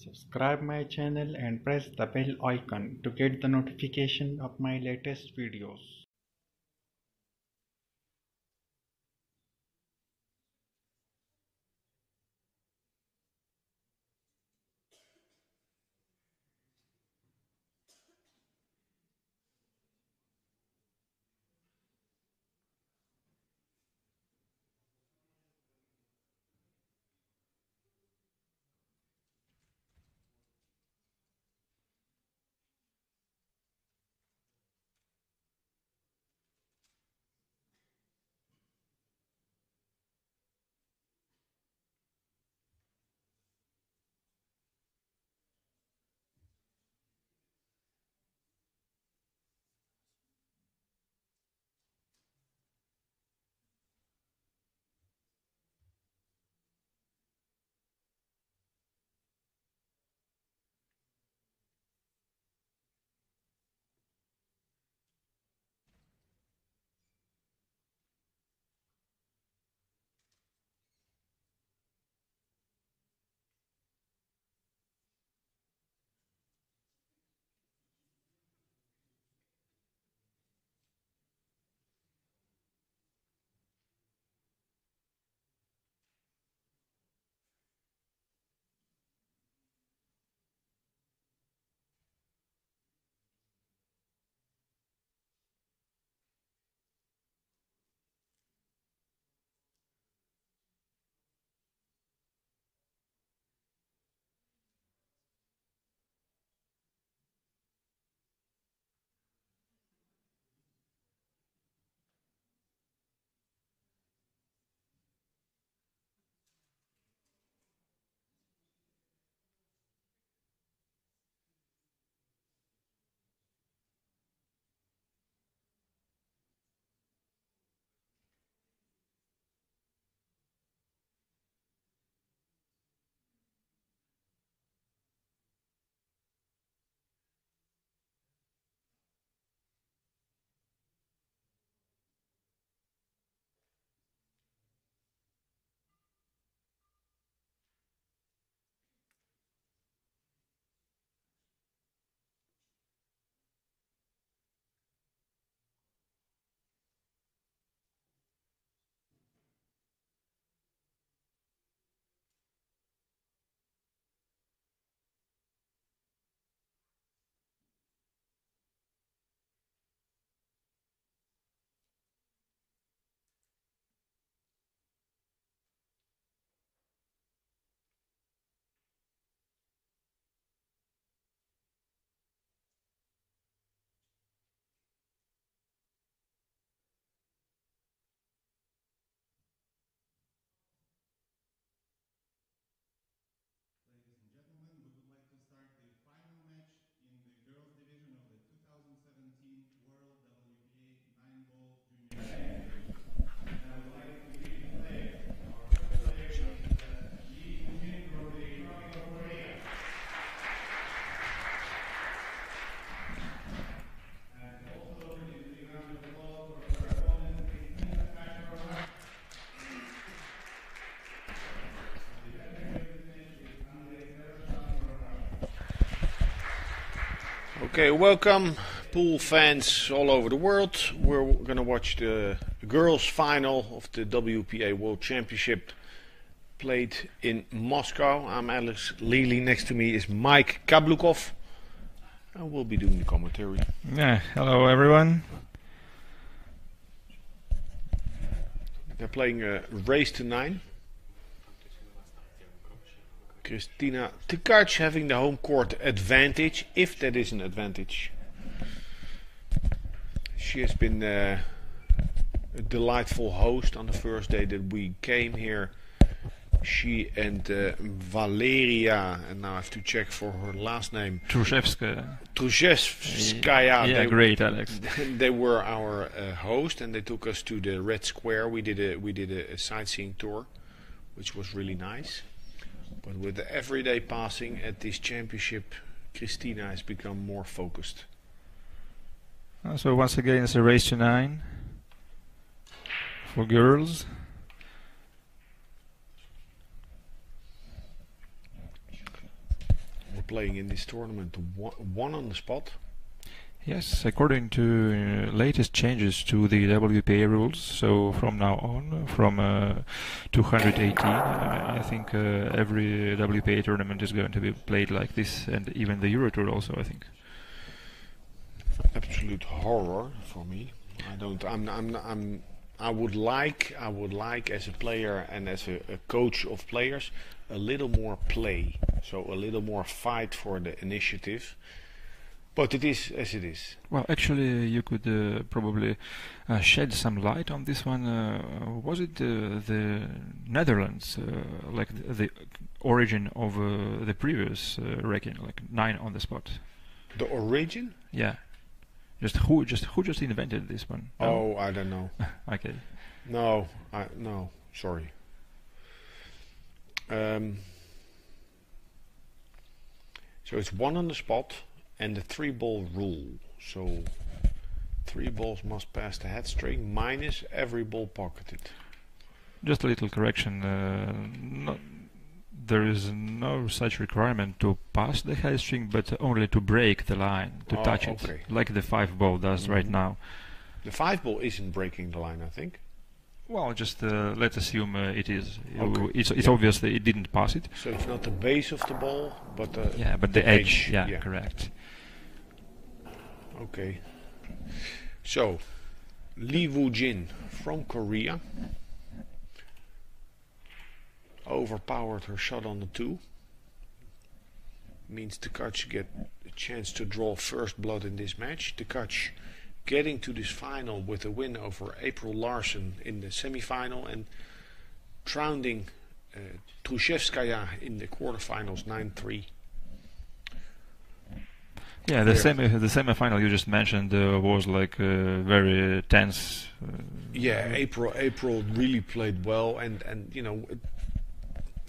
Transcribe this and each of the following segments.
Subscribe my channel and press the bell icon to get the notification of my latest videos. Ladies and gentlemen, we would like to start the final match in the girls division of the 2017 World WPA 9-ball junior championship. And I would like to greet the players. Our first player is Lee Woojin from the Republic of Korea. And also in the round of applause for her opponent, Christina Tkach Christina. Okay, welcome pool fans all over the world. We're going to watch the girls final of the WPA World Championship played in Moscow. I'm Alex Lely. Next to me is Mike Kablukov. And we'll be doing the commentary. Yeah, hello everyone. They're playing a race to 9. Christina Tkach having the home court advantage, if that is an advantage. She has been a delightful host on the first day that we came here. She and Valeria, and now I have to check for her last name. Trushevskaya. Trushevskaya. Great, Alex. They were our host, and they took us to the Red Square. We did a sightseeing tour, which was really nice. But with the everyday passing at this championship, Christina has become more focused. So once again it's a race to 9 for girls. playing in this tournament one on the spot. Yes, according to latest changes to the WPA rules, so from now on, from 218, I think every WPA tournament is going to be played like this, and even the Euro Tour also, I think. Absolute horror for me. I would like as a player and as a coach of players a little more play, so a little more fight for the initiative. But it is as it is. Well, actually, you could probably shed some light on this one. Was it the Netherlands, like the origin of the previous ranking, like 9 on the spot? The origin? Yeah. Who just invented this one? No? Oh, I don't know. Okay. No, sorry. So it's 1 on the spot and the 3-ball rule. So 3 balls must pass the head string minus every ball pocketed. Just a little correction. There is no such requirement to pass the head string, but only to break the line, to touch it, like the 5-ball does right now. The 5-ball isn't breaking the line, I think. Well, just let's assume it is. Okay. It's obvious that it didn't pass it. So it's not the base of the ball, but but the edge. Yeah, correct. Okay. So, Lee Woojin from Korea overpowered her shot on the 2. Means Tkach get a chance to draw first blood in this match. Tkach getting to this final with a win over April Larsen in the semi-final and trouncing Trushevskaya in the quarterfinals 9-3. Yeah, the semi-final you just mentioned was like very tense. Yeah, April really played well, and you know,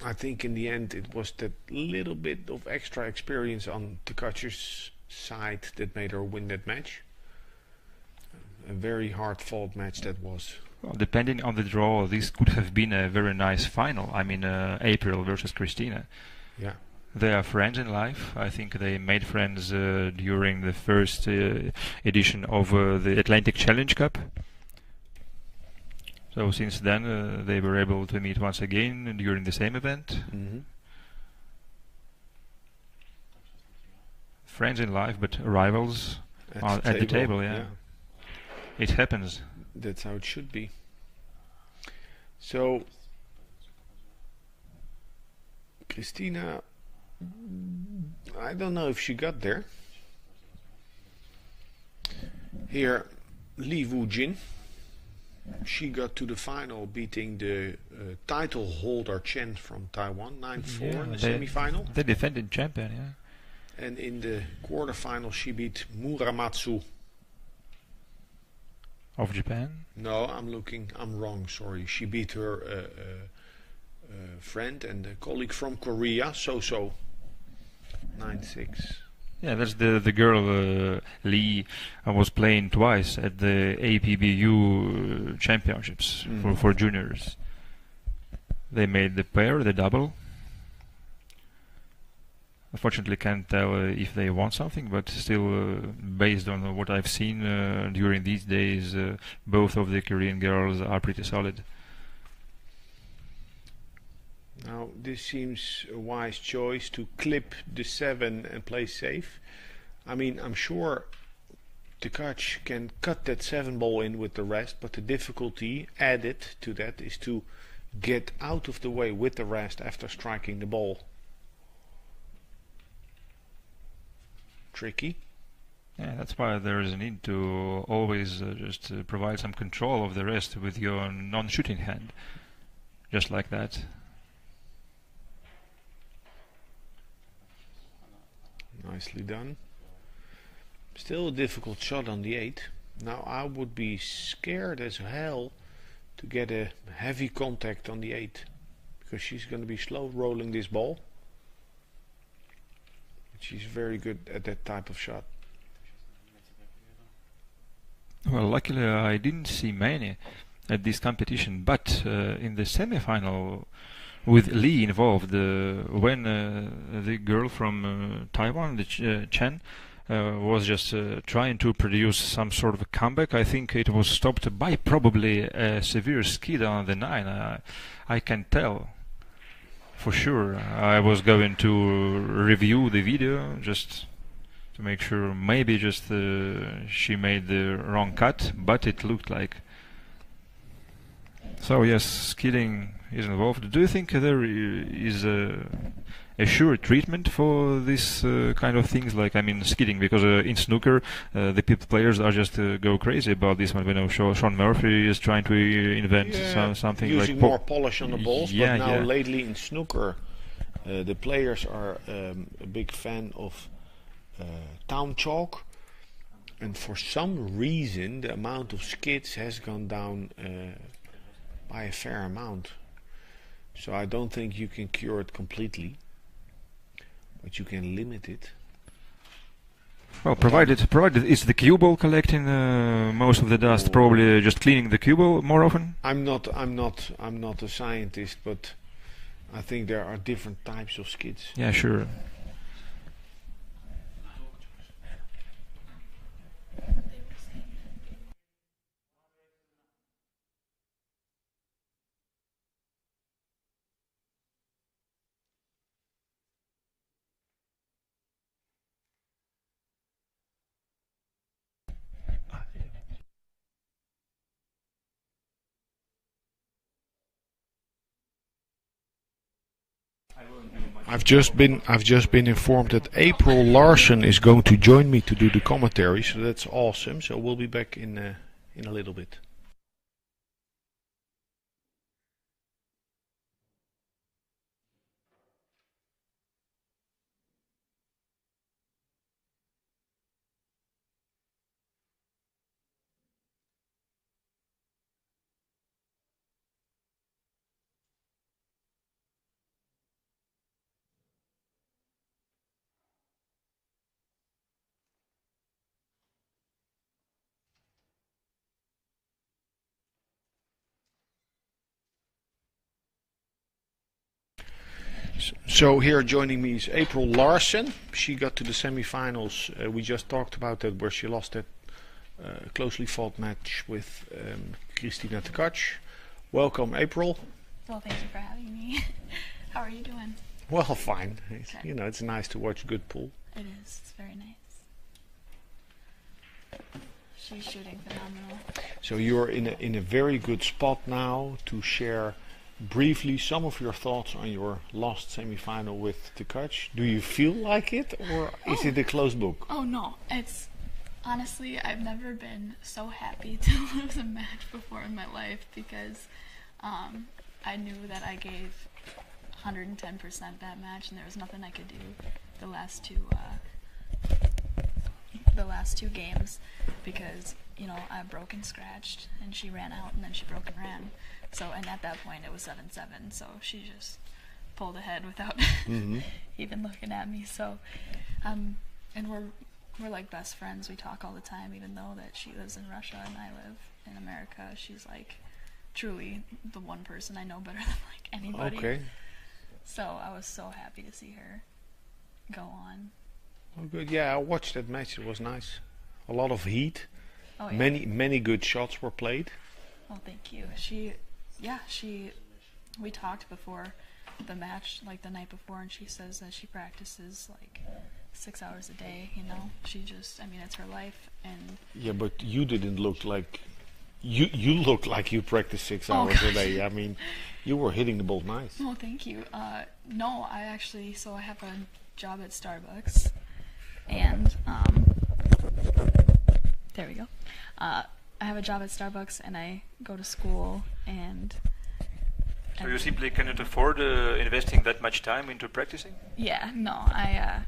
I think in the end it was that little bit of extra experience on Tkach's side that made her win that match. A very hard-fought match that was. Well, depending on the draw, this could have been a very nice final. I mean, April versus Christina. Yeah. They are friends in life. I think they made friends during the first edition of the Atlantic Challenge Cup. So since then they were able to meet once again during the same event. Friends in life, but rivals at the table. Yeah. It happens. That's how it should be. So Christina, I don't know if she got there. Here, Lee Woojin, she got to the final, beating the title holder Chen from Taiwan, 9-4 in the semi-final. The defending champion, yeah. And in the quarterfinal, she beat Muramatsu. Of Japan? No, I'm wrong, sorry. She beat her friend and a colleague from Korea, So-So. 9-6. Yeah, that's the girl Lee was playing twice at the APBU championships for juniors. They made the pair, the double. Unfortunately, can't tell if they won something, but still, based on what I've seen during these days, both of the Korean girls are pretty solid. Now, this seems a wise choice to clip the 7 and play safe. I mean, I'm sure Tkach can cut that 7 ball in with the rest, but the difficulty added to that is to get out of the way with the rest after striking the ball. Tricky. Yeah, that's why there is a need to always just provide some control of the rest with your non-shooting hand. Just like that. Nicely done. Still a difficult shot on the 8. Now I would be scared as hell to get a heavy contact on the 8, because she's going to be slow rolling this ball. She's very good at that type of shot. Well, luckily I didn't see many at this competition, but in the semi-final with Lee involved. When the girl from Taiwan, the Chen, was just trying to produce some sort of a comeback, I think it was stopped by probably a severe skid on the 9. I can tell for sure. I was going to review the video just to make sure. Maybe just she made the wrong cut, but it looked like. So yes, skidding is involved. Do you think there is a sure treatment for this kind of things? Like, I mean, skidding, because in snooker, the players are just go crazy about this one. We know Sean Murphy is trying to invent something using like more polish on the balls. Yeah, but now yeah. lately in snooker, the players are a big fan of town chalk, and for some reason the amount of skids has gone down by a fair amount. So I don't think you can cure it completely, but you can limit it. Well, provided it's the cue ball collecting most of the dust, probably just cleaning the cue ball more often. I'm not a scientist, but I think there are different types of skids. Yeah, sure. I've just been informed that April Larsen is going to join me to do the commentary, so that's awesome. So we'll be back in a little bit. So here joining me is April Larsen. She got to the semi-finals. We just talked about that, where she lost that closely fought match with Christina Tkach. Welcome, April. Well, thank you for having me. How are you doing? Well, fine. It's nice to watch good pool. It is. It's very nice. She's shooting phenomenal. So you're in a very good spot now to share briefly some of your thoughts on your last semi-final with Tkach. Do you feel like it, or is it a closed book? Oh no, it's honestly, I've never been so happy to lose a match before in my life, because I knew that I gave 110% that match, and there was nothing I could do the last two games, because I broke and scratched, and she ran out, and then she broke and ran. So, and at that point it was 7-7, so she just pulled ahead without even looking at me. So, and we're like best friends. We talk all the time, even though that she lives in Russia and I live in America. She's like truly the one person I know better than like anybody. Okay. So I was so happy to see her go on. Oh, good. Yeah, I watched that match. It was nice. A lot of heat. Oh, yeah. Many good shots were played. Oh, thank you. We talked before the match, like the night before, and she says that she practices like 6 hours a day. It's her life. And yeah, but you didn't look like you look like you practice 6 hours a day. I mean, you were hitting the ball nice. Oh, thank you. No, I have a job at Starbucks, and there we go. I have a job at Starbucks, and I go to school, and So you simply cannot afford investing that much time into practicing? yeah, no, I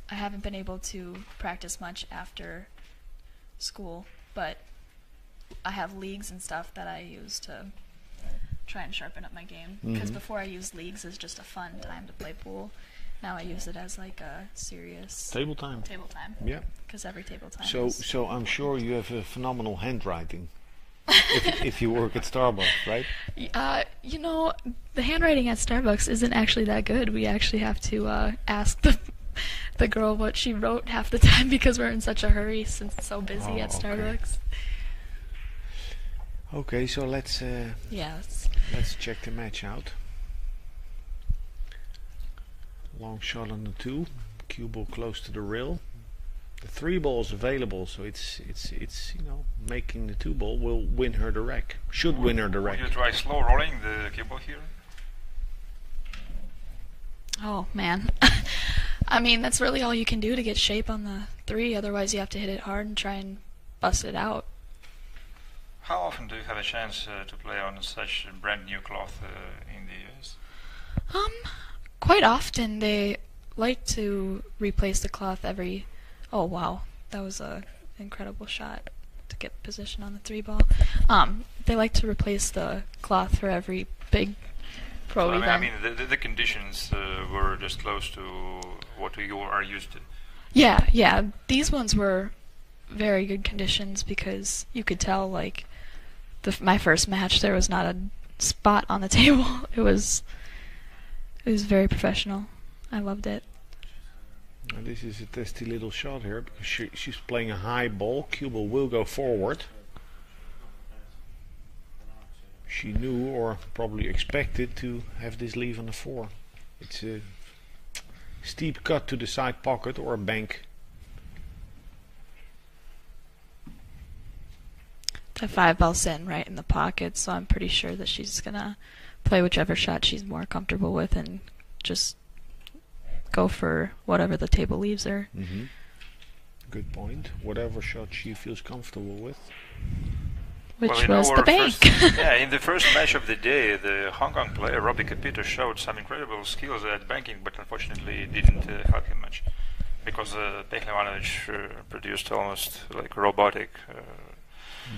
haven't been able to practice much after school, but I have leagues and stuff that I use to try and sharpen up my game. Because before I used leagues as just a fun time to play pool. Now I use it as like a serious Table time. table time. Yeah. Because every table time So is... I'm sure you have a phenomenal handwriting. if you work at Starbucks, right? You know, the handwriting at Starbucks isn't actually that good. We actually have to ask the girl what she wrote half the time because we're in such a hurry since it's so busy at Starbucks. Okay, so let's check the match out. Long shot on the 2, cue ball close to the rail. The 3 ball is available, so it's making the 2 ball will win her the rack. Should win her the rack. Will you try slow rolling the cue ball here? Oh man. I mean, that's really all you can do to get shape on the 3, otherwise you have to hit it hard and try and bust it out. How often do you have a chance to play on such a brand new cloth in the US? Quite often. They like to replace the cloth every... Oh wow, that was a incredible shot to get position on the 3 ball. They like to replace the cloth for every big pro event. I mean, the conditions were just close to what you are used to. Yeah, these ones were very good conditions because you could tell, like, my first match, there was not a spot on the table. It was very professional. I loved it. And this is a testy little shot here because she's playing a high ball. Cue ball will go forward. She knew or probably expected to have this leave on the 4. It's a steep cut to the side pocket or a bank. The 5 ball sitting right in the pocket, so I'm pretty sure that she's gonna play whichever shot she's more comfortable with and just go for whatever the table leaves her. Good point. Whatever shot she feels comfortable with. Which was the bank. In the first match of the day, the Hong Kong player Robbie Capito showed some incredible skills at banking, but unfortunately it didn't help him much because Pehlevanovic produced almost like robotic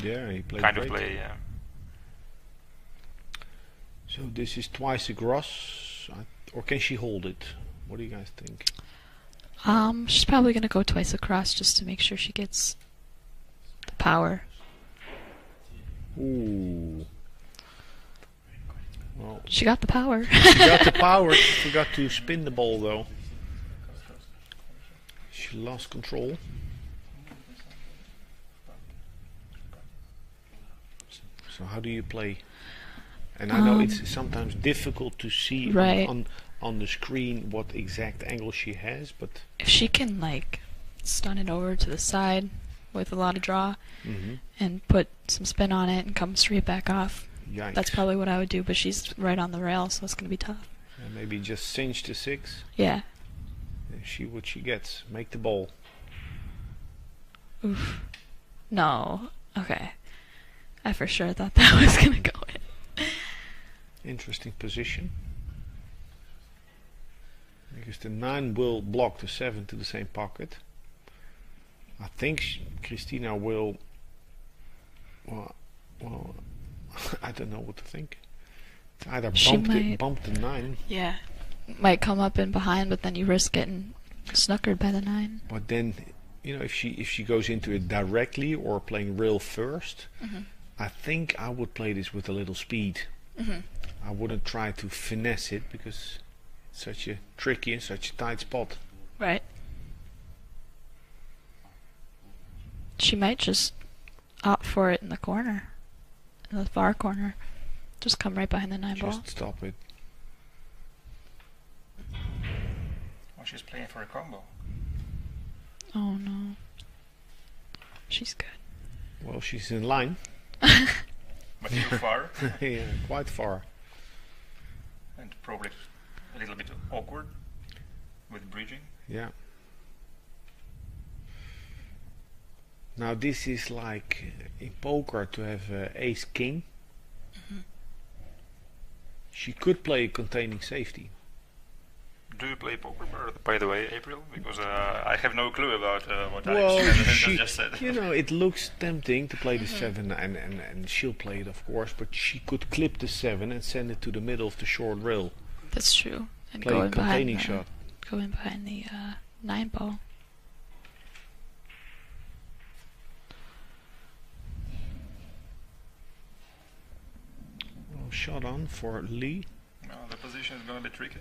he played kind great. of play. Yeah. So this is twice a gross, or can she hold it? What do you guys think? She's probably gonna go twice across just to make sure she gets the power. Ooh. Well, she got the power. She got the power. She forgot to spin the ball though. She lost control. So how do you play? And I know it's sometimes difficult to see on the screen what exact angle she has, but if she can like stun it over to the side with a lot of draw and put some spin on it and come straight back off, yikes. That's probably what I would do, but she's right on the rail, so it's going to be tough. And maybe just cinch to 6. Yeah. And see what she gets. Make the ball. Oof. No. Okay. I for sure thought that was going to go in. Interesting position. Because the 9 will block the 7 to the same pocket. I think Christina will... Well, I don't know what to think. It's either bump the 9. Yeah. Might come up in behind, but then you risk getting snookered by the 9. But then, you know, if she goes into it directly or playing rail first, I think I would play this with a little speed. I wouldn't try to finesse it because it's such a tricky and such a tight spot. Right. She might just opt for it in the corner, in the far corner. Just come right behind the 9 ball. Just stop it. Well, she's playing for a combo. Oh no. She's good. Well, she's in line. But too far. Yeah, quite far. And probably a little bit awkward with bridging. Yeah. Now this is like in poker to have ace king. She could play containing safety. Do you play poker, by the way, April? Because I have no clue about what Well, Alex just said. you know, it looks tempting to play the 7, and she'll play it, of course, but she could clip the 7 and send it to the middle of the short rail. That's true. And Play go a in containing behind shot. Go in behind the 9 ball. No shot on for Lee. No, the position is going to be tricky.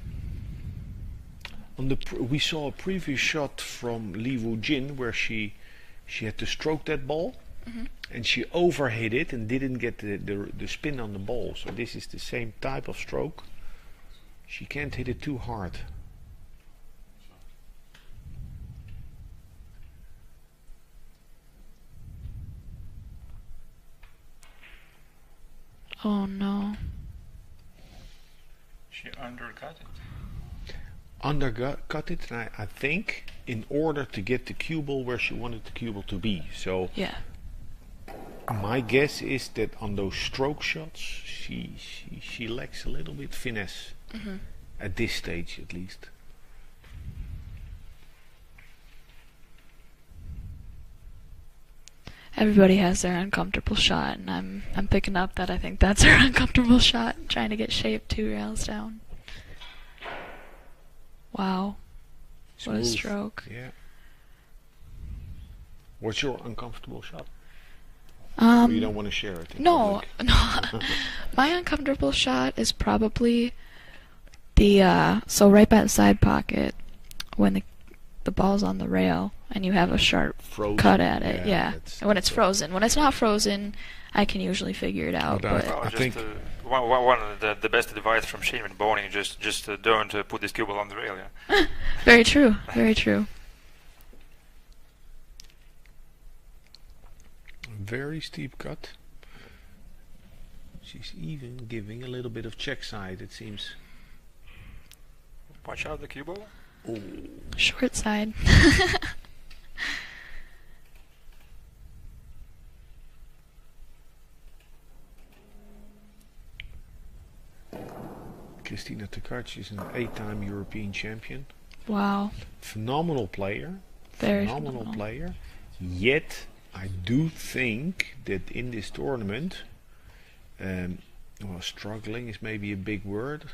We saw a previous shot from Lee Woojin where she had to stroke that ball, and she overhit it and didn't get the spin on the ball. So this is the same type of stroke. She can't hit it too hard. Oh no. She undercut it. Undercut it, and I think in order to get the cue ball where she wanted the cue ball to be. So Yeah. my guess is that on those stroke shots she lacks a little bit finesse at this stage at least. Everybody has their uncomfortable shot, and I'm picking up that I think that's her uncomfortable shot, trying to get shape 2 rails down. Wow. What a Smooth. stroke. Yeah. What's your uncomfortable shot? Or you don't want to share it? In No, public? no. My uncomfortable shot is probably the so right by the side pocket when the ball's on the rail and you have a sharp Frozen. cut at it. Yeah. that's- When it's frozen. When it's not frozen, I can usually figure it out. But But I think- one of the best advice from Shane and Boning, just don't put this cue ball on the rail. Yeah. very true. Very true. Very steep cut. She's even giving a little bit of check side, it seems. Watch out the cue ball. Short side. Christina Tkach is an 8-time European champion. Wow. Phenomenal player. Very phenomenal phenomenal. player. Yet, I do think that in this tournament, well, struggling is maybe a big word,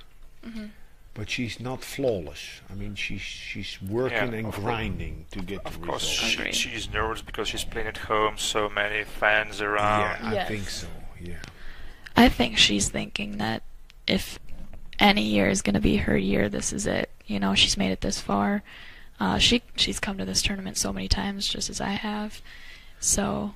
but she's not flawless. I mean, she's working Yeah, and of course. grinding to get Of the course, results. Agreed. she's nervous because she's playing at home, so many fans Yeah, around. I Yes. think so. Yeah. I think she's thinking that if any year is going to be her year, this is it. You know, she's made it this far. She's come to this tournament so many times, just as I have. So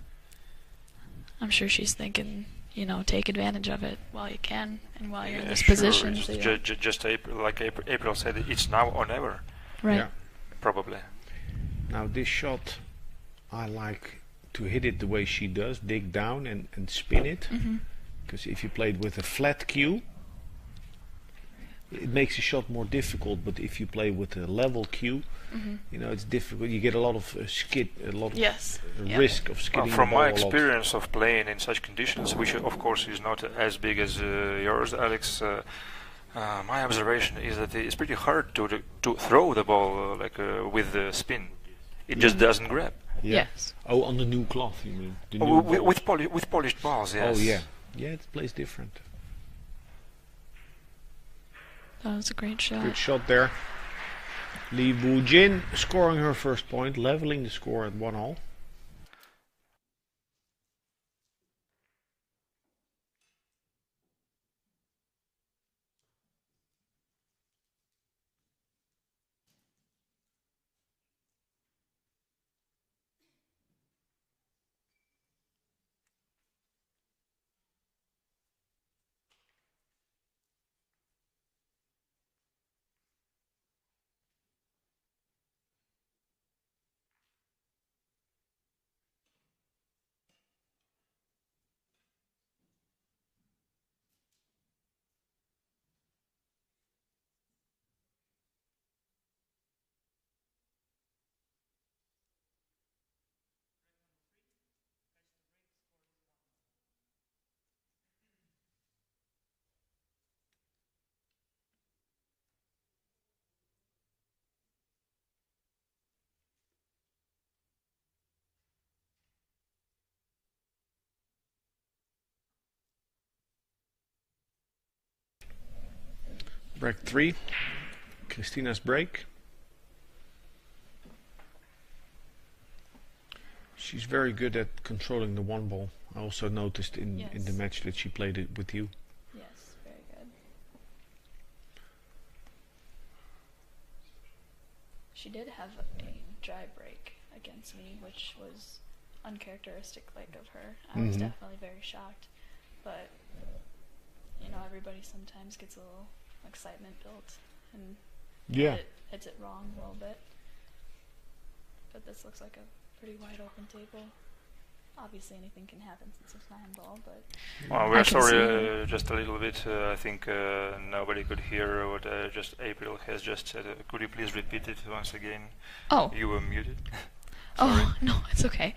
I'm sure she's thinking, you know, take advantage of it while you can and while you're in this Sure, position. it's so you- just April said, it's now or never, right. Yeah. probably. Now this shot, I like to hit it the way she does, dig down and spin it. Because if you played with a flat cue, it makes the shot more difficult. But if you play with a level cue, you know, it's difficult. You get a lot of skid, a lot of Yes. Yeah. risk of skidding From the ball my a lot. experience of playing in such conditions, which of course is not as big as yours, Alex, my observation is that it's pretty hard to throw the ball with the spin. It just doesn't grab. Yeah. Yes. Oh, on the new cloth, you mean? The new With, balls. with polished balls, yes. Oh yeah, yeah, it plays different. That was a great shot. Good shot there. Lee Woojin scoring her first point, leveling the score at 1-all. Break 3. Christina's break. She's very good at controlling the one ball. I also noticed in the Yes. match that she played it with you. Yes. She did have a dry break against me, which was uncharacteristic of her. I was definitely very shocked, but everybody sometimes gets a little excitement built and hits it wrong a little bit. But this looks like a pretty wide open table. Obviously anything can happen since it's 9 ball, but Well, we're sorry, just a little bit. I think nobody could hear what just April has just said. Could you please repeat it once again? Oh. You were muted. Oh, no, it's okay.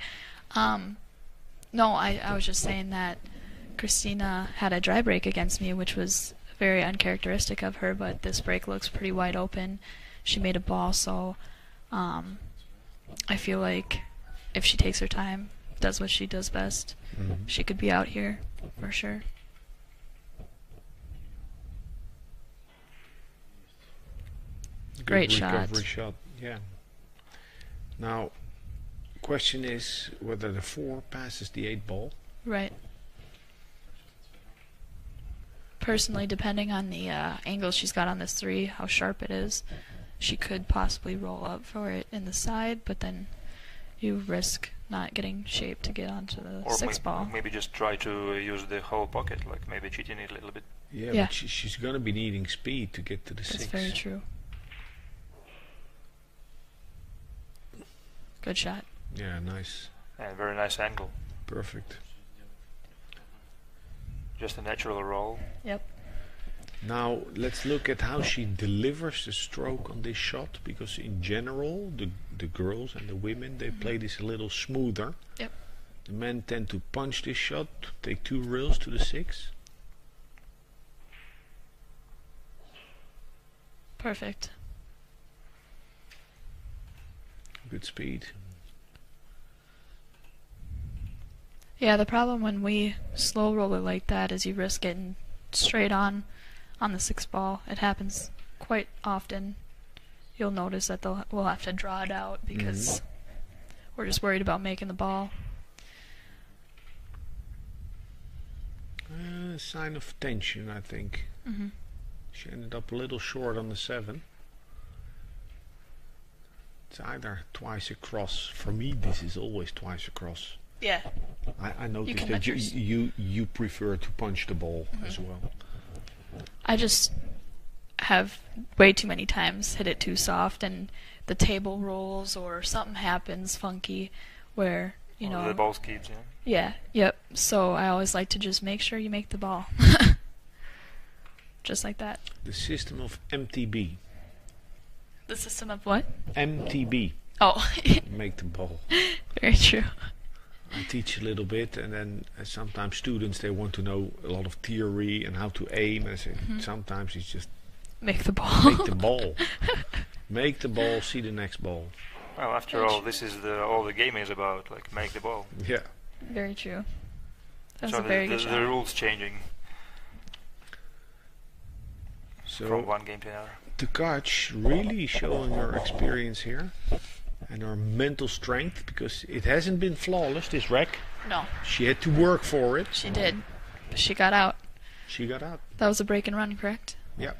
No, I was just saying that Christina had a dry break against me, which was very uncharacteristic of her, but this break looks pretty wide open. She made a ball, so I feel like if she takes her time, does what she does best, she could be out here for sure. Great shot. Yeah. Now, question is whether the 4 passes the 8 ball. Right. Personally, depending on the angle she's got on this 3, how sharp it is, she could possibly roll up for it in the side, but then you risk not getting shaped to get onto the 6 ball. Maybe just try to use the whole pocket, like maybe cheating it a little bit. Yeah. But she's going to be needing speed to get to the 6. That's very true. Good shot. Yeah, nice. And very nice angle. Perfect. Just a natural roll. Yep. Now let's look at how she delivers the stroke on this shot, because in general the girls and the women, they play this a little smoother. Yep. The men tend to punch this shot, take 2 rails to the 6. Perfect. Good speed. Yeah, the problem when we slow roll it like that is you risk getting straight on the 6 ball. It happens quite often. You'll notice that we'll have to draw it out because we're just worried about making the ball. Sign of tension, I think. She ended up a little short on the 7. It's either twice across. For me, this is always twice across. Yeah. I noticed that you prefer to punch the ball as well. I just have way too many times hit it too soft and the table rolls or something happens funky where, the ball skips, Yeah, yep. So I always like to just make sure you make the ball. Just like that. The system of MTB. The system of what? MTB. Oh. Make the ball. Very true. I teach a little bit, and then sometimes students, they want to know a lot of theory and how to aim. And I say sometimes it's just make the ball. Make the ball. Make the ball. See the next ball. Well, after all, this is all the game is about, like make the ball. Yeah. Very true. That's so a very good shot. The rules changing. So from one game to another. Tkach really showing her experience here and her mental strength, because it hasn't been flawless, this rack. No. She had to work for it. She did. But she got out. She got out. That was a break and run, correct? Yeah.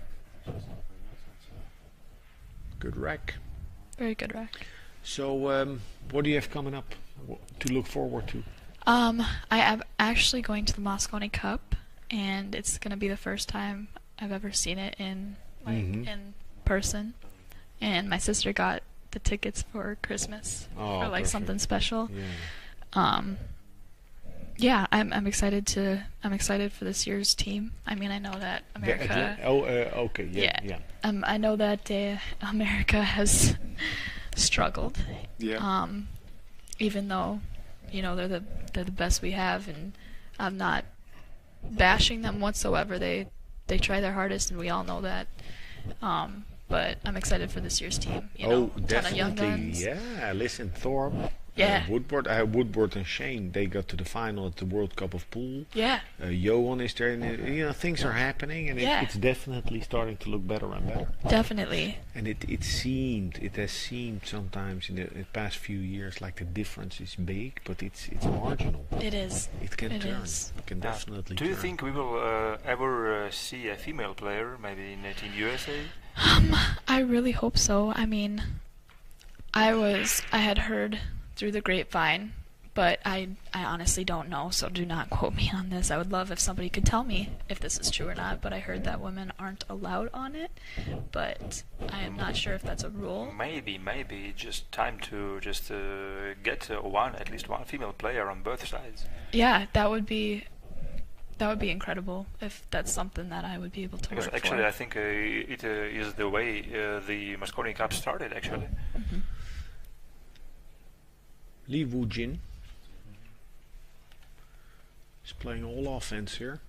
Good rack. Very good rack. So, what do you have coming up to look forward to? I am actually going to the Moscone Cup, and it's going to be the first time I've ever seen it in in person. And my sister got the tickets for Christmas for like something special. Yeah, I'm excited for this year's team. I mean, I know that America. Okay, yeah. I know that America has struggled. Yeah. Even though, they're the best we have, and I'm not bashing them whatsoever. They try their hardest, and we all know that. But I'm excited for this year's team. Definitely. Ton of young guns. Yeah, listen, Thorpe. Yeah. Woodward and Shane, they got to the final at the World Cup of Pool. Yeah. Johan is there, and things are happening, and it's definitely starting to look better and better. Definitely. And it has seemed sometimes in the past few years like the difference is big, but it's marginal. It is. It can turn. It can definitely turn. Do you think we will ever see a female player, maybe in Team USA? I really hope so. I mean, I had heard through the grapevine, but I honestly don't know, so do not quote me on this. I would love if somebody could tell me if this is true or not, but I heard that women aren't allowed on it, but I am not sure if that's a rule. Maybe just time to just get at least one female player on both sides. Yeah, that would be incredible if that's something that I would be able to Because work actually, for. I think it is the way the Mosconi Cup started. Actually, Lee Woojin is playing all offense here.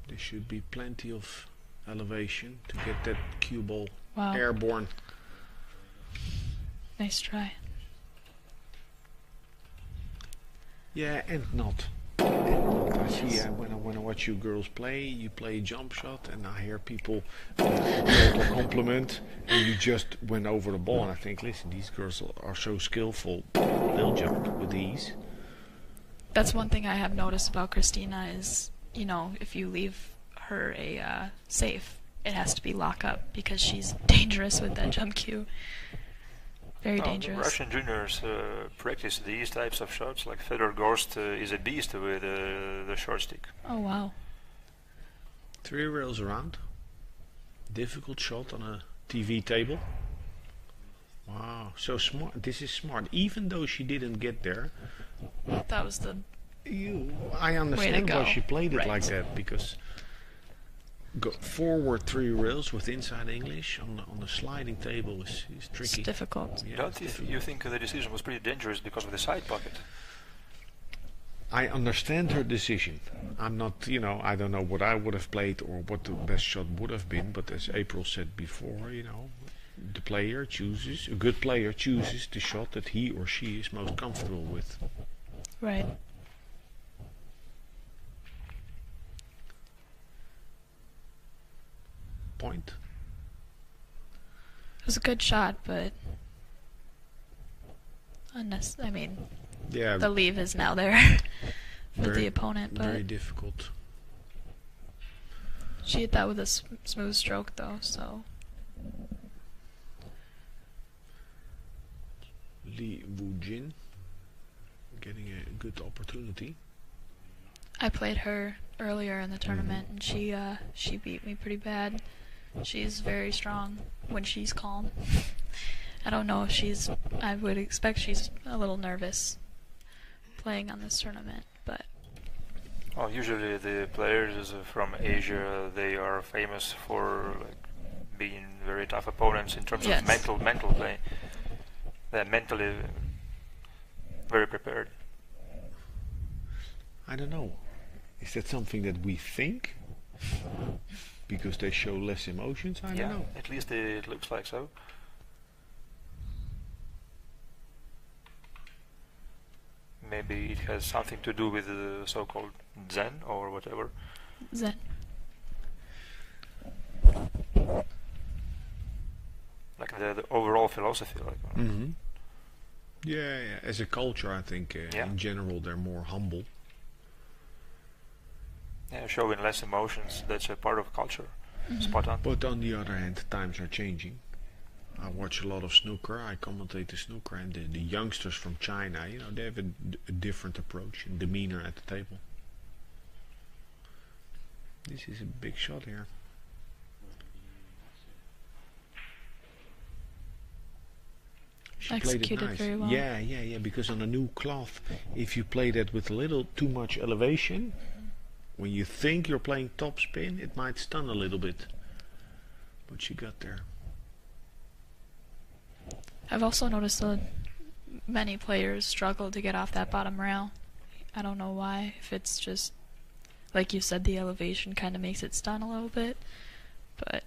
There should be plenty of elevation to get that cue ball Wow. airborne. Nice try. Yeah, and not. I see when I watch you girls play, you play jump shot, and I hear people total compliment, and you just went over the ball, and I think, listen, these girls are so skillful, they'll jump with ease. That's one thing I have noticed about Christina is, you know, if you leave her a safe, it has to be lock up because she's dangerous with that jump cue. Very the dangerous. Russian juniors practice these types of shots. Like Fedor Gorst is a beast with the short stick. Oh wow. 3 rails around. Difficult shot on a TV table. Wow, so smart. This is smart. Even though she didn't get there, That was the I understand why go. she played it Right. like that, because go forward 3 rails with inside English on the sliding table is it's tricky. difficult. Yeah, Don't it's you, difficult. you think the decision was pretty dangerous because of the side pocket? I understand her decision. I'm not, I don't know what I would have played or what the best shot would have been, but as April said before, the player chooses, a good player chooses the shot that he or she is most comfortable with. Right. Point. It was a good shot, but I mean, Yeah, the leave is now there for Very- the opponent, very but difficult. she hit that with a smooth stroke though, so Lee Woojin getting a good opportunity. I played her earlier in the tournament and she beat me pretty bad. She's very strong when she's calm. I don't know if I would expect she's a little nervous playing on this tournament, but Well, usually the players from Asia, they are famous for being very tough opponents in terms Yes. of mental play. They're mentally very prepared. I don't know. Is that something that we think? Because they show less emotions? I don't know. At least it looks like so. Maybe it has something to do with the so-called Zen or whatever. Zen. Like the overall philosophy. Mm-hmm. Yeah. As a culture, I think Yeah. in general they're more humble. Yeah, showing less emotions, that's a part of culture. Spot on. But on the other hand, times are changing. I watch a lot of snooker. I commentate the snooker, and the youngsters from China, they have a different approach and demeanor at the table. This is a big shot here. She played it Executed nice. very well. Yeah. Because on a new cloth, if you play that with a little too much elevation, when you think you're playing top spin, it might stun a little bit. But she got there. I've also noticed that many players struggle to get off that bottom rail. I don't know why, if it's just, like you said, the elevation kind of makes it stun a little bit, but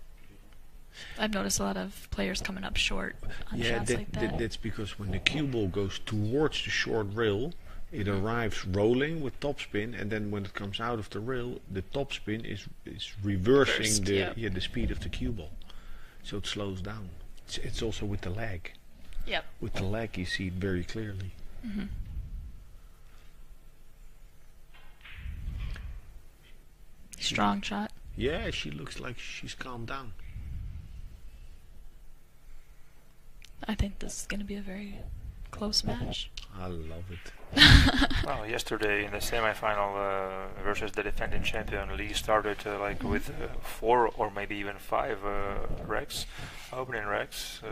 I've noticed a lot of players coming up short on shots like that. That's because when the cue ball goes towards the short rail, it arrives rolling with topspin, and then when it comes out of the rail, the topspin is reversing Reversed, the speed of the cue ball, so it slows down. It's also with the leg. Yep. With the leg, you see it very clearly. Mm-hmm. Strong shot. Yeah, she looks like she's calmed down. I think this is going to be a very close match. I love it. Well, yesterday in the semi-final versus the defending champion, Lee started with 4 or maybe even 5 racks, opening racks.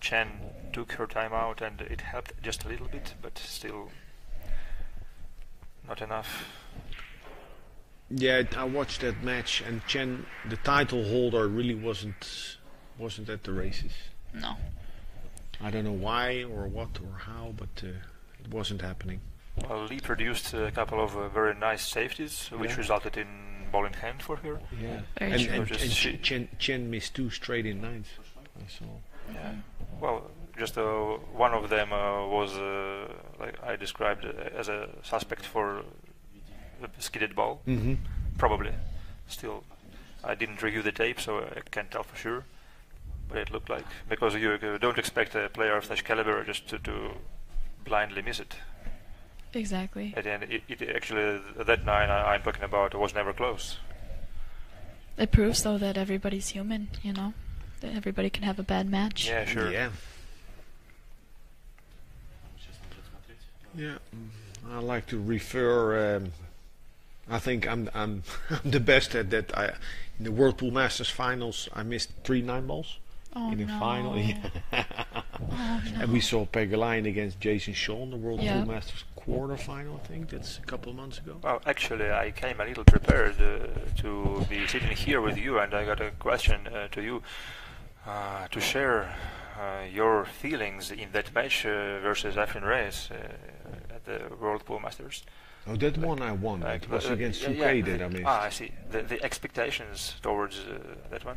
Chen took her time out and it helped just a little bit, but still not enough. Yeah, I watched that match, and Chen, the title holder, really wasn't at the races. No. I don't know why or what or how, but it wasn't happening. Well, Lee produced a couple of very nice safeties, which Yeah. resulted in ball in hand for her. Yeah, Very true. and Chen missed 2 straight in nines. I saw. Yeah. Well, just one of them was like I described as a suspect for a skidded ball. Mm-hmm. Probably. Still, I didn't review the tape, so I can't tell for sure. But it looked like, because you don't expect a player of such caliber just to blindly miss it. Exactly. At the end, it actually, that 9 I'm talking about was never close. It proves, though, that everybody's human, you know? That everybody can have a bad match. Yeah, sure. Yeah. Yeah. I like to refer. I think I'm I'm the best at that. In the World Pool Masters finals, I missed 3 9-balls Oh, in the no. final. Yeah. Oh, no. And we saw Pegelainen against Jason Shaw in the World Yeah. Pool Masters quarterfinal. I think that's a couple of months ago. Well, actually, I came a little prepared to be sitting here with you, and I got a question to you to share your feelings in that match versus Afrin Reyes at the World Pool Masters. Oh, that one I won. It was against UK that I missed. I see. The expectations towards that one?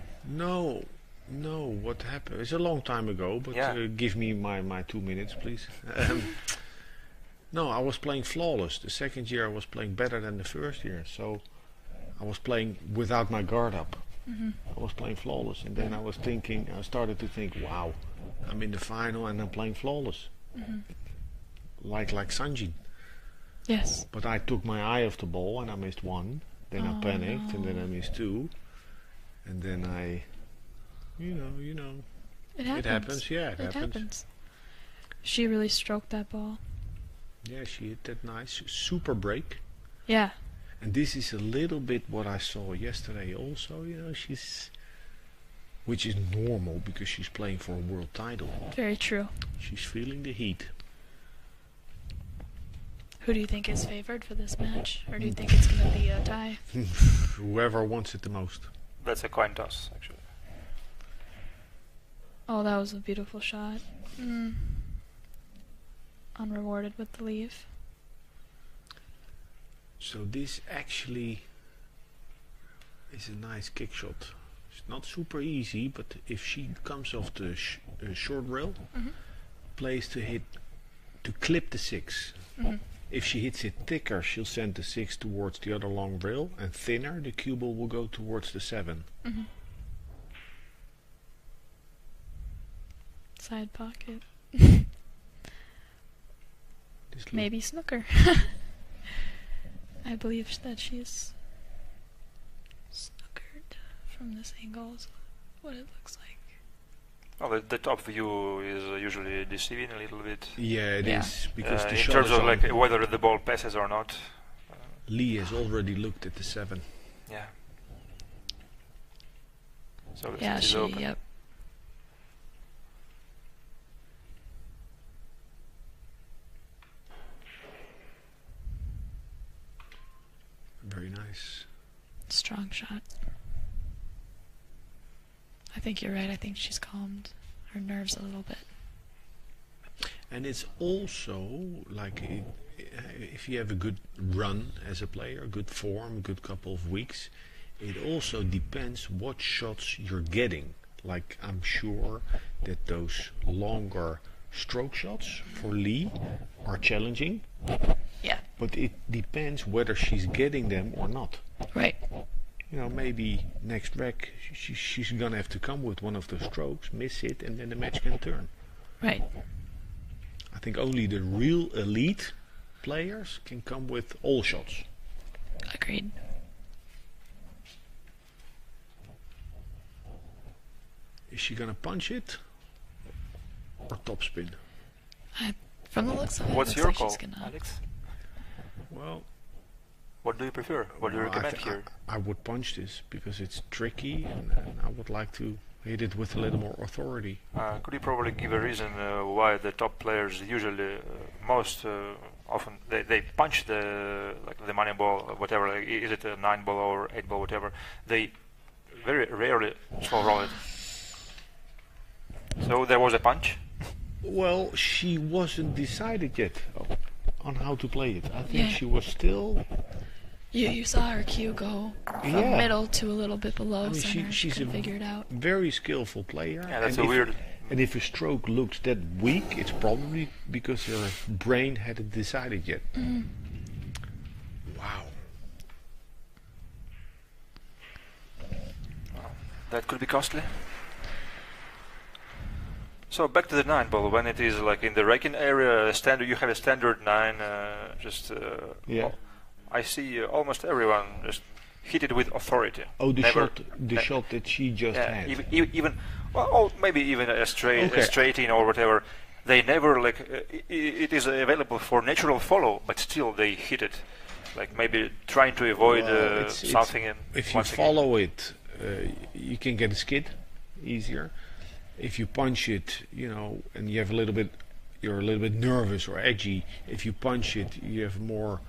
No, what happened? It's a long time ago, but Yeah. give me my 2 minutes, please. No, I was playing flawless. The second year I was playing better than the first year, so I was playing without my guard up. I was playing flawless, and then I started to think, wow, I'm in the final and I'm playing flawless. Like Sanjin. Yes. But I took my eye off the ball and I missed 1. Then I panicked and then I missed 2. And then I, you know, It happens. it happens. Yeah, it It happens. happens. She really stroked that ball. Yeah, she hit that nice super break. Yeah. And this is a little bit what I saw yesterday also, which is normal because she's playing for a world title. Very true. She's feeling the heat. Who do you think is favored for this match? Or do you think it's going to be a tie? Whoever wants it the most. That's a coin toss, actually. Oh, that was a beautiful shot. Unrewarded with the leave. So this actually is a nice kick shot. It's not super easy, but if she comes off the short rail, plays to clip the 6. If she hits it thicker, she'll send the 6 towards the other long rail, and thinner, the cue ball will go towards the 7. Side pocket. This look- Maybe snooker. I believe that she's snookered from this angle is what it looks like. Well, the top view is usually deceiving a little bit. Yeah, it Yeah. is because the in shot terms is of on. like whether the ball passes or not. Lee has already looked at the 7. Yeah. So the Yeah, set is open. yep. Very nice. Strong shot. I think you're right. I think she's calmed her nerves a little bit. And it's also like if you have a good run as a player, good form, a good couple of weeks, it also depends what shots you're getting. Like I'm sure that those longer stroke shots for Lee are challenging, Yeah. but it depends whether she's getting them or not. Right. Maybe next rack she's gonna have to come with one of those strokes, miss it, and then the match can turn. Right. I think only the real elite players can come with all shots. Agreed. Is she gonna punch it or topspin? From the looks of it, What's looks your like call, she's gonna. Alex? Well, What do you prefer? What do you well, recommend here? I would punch this because it's tricky, and I would like to hit it with a little more authority. Could you probably give a reason why the top players usually most often they punch the money ball, whatever, like, is it a 9 ball or 8 ball, whatever, they very rarely small roll it. So there was a punch. Well, she wasn't decided yet on how to play it. I think Yeah. she was still. You saw her cue go from Yeah. middle to a little bit below I mean, center. She she's couldn't a figure it out. very skillful player. Yeah, that's and a weird. And if a stroke looks that weak, it's probably because her brain hadn't decided yet. Wow. That could be costly. So back to the 9 ball. When it is like in the raking area, standard, you have a standard 9. Yeah. I see almost everyone just hit it with authority. Oh, the Never- shot, the shot that she just Yeah, had. even well, oh, maybe even a Okay. straight in or whatever. They never like it is available for natural follow, but still they hit it, like maybe trying to avoid Well, it's- something. In If you once again. follow it, you can get a skid easier. If you punch it, and you have you're a little bit nervous or edgy. If you punch it, you have more.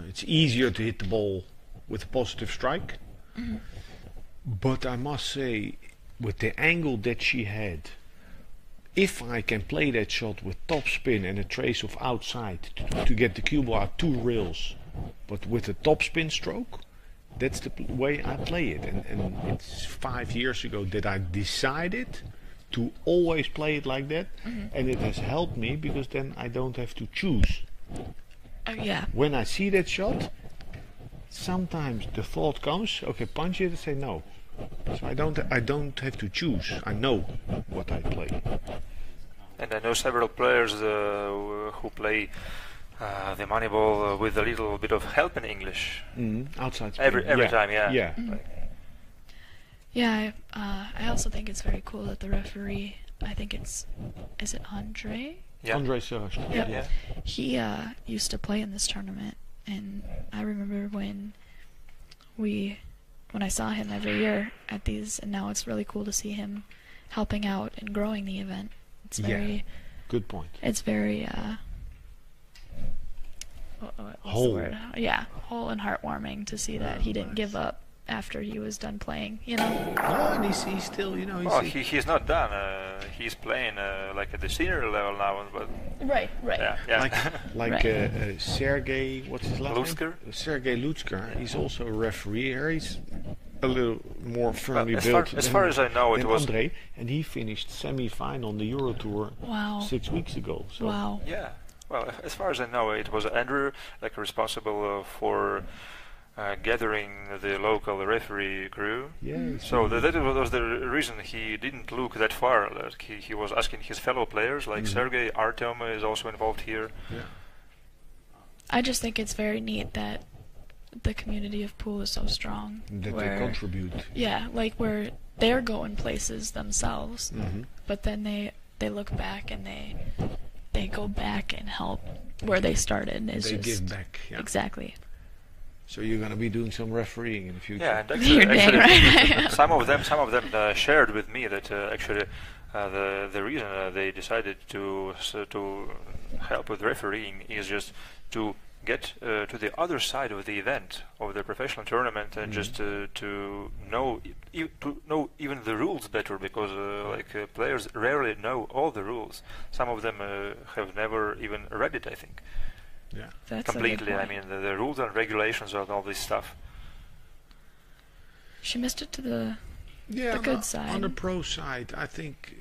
It's easier to hit the ball with a positive strike. But I must say, with the angle that she had, if I can play that shot with topspin and a trace of outside to get the cue ball out 2 rails, but with a topspin stroke, that's the way I play it. And it's 5 years ago that I decided to always play it like that, and it has helped me because then I don't have to choose. Yeah. When I see that shot, sometimes the thought comes, okay, punch it, and say no. So I don't have to choose. I know what I play. And I know several players who play the money ball with a little bit of help in English. Outside spin. Every time, yeah. Yeah. Yeah, I also think it's very cool that the referee, I think is it Andre? Yeah. Andre Serge. Yep. Yeah. He used to play in this tournament, and I remember when I saw him every year at these, and now it's really cool to see him helping out and growing the event. It's very, Good point. it's very, what's the Whole. word? Yeah, whole and heartwarming to see that he didn't give up after he was done playing, you know? No, and he's still, Well, he's not done. He's playing like at the senior level now, but Right. yeah. like Right. Sergey, what's his last Lutsker? name? Sergey Lutsker. He's also a referee here. He's a little more firmly as built far as I know, it than was. Andre, and he finished semi-final on the Euro Tour Wow. 6 weeks ago. So Wow. Yeah. Well, as far as I know, it was Andrew, like responsible for gathering the local referee crew. yeah. So that was the reason he didn't look that far. Like he was asking his fellow players, like Sergey, Artem is also involved here. I just think it's very neat that the community of pool is so strong. that where, they contribute. Yeah, like where they're going places themselves, but then they look back and they go back and help where they started. It's They just give back. Yeah. exactly. So you're going to be doing some refereeing in the future. Yeah, and You're dang actually right. some of them shared with me that actually the reason they decided to help with refereeing is just to get to the other side of the event of the professional tournament and just to know even the rules better, because players rarely know all the rules. Some of them have never even read it, I think. Yeah. That's a good Completely. I point. mean, the rules and regulations and all this stuff. She missed it to the Yeah, good on side. the pro side, I think,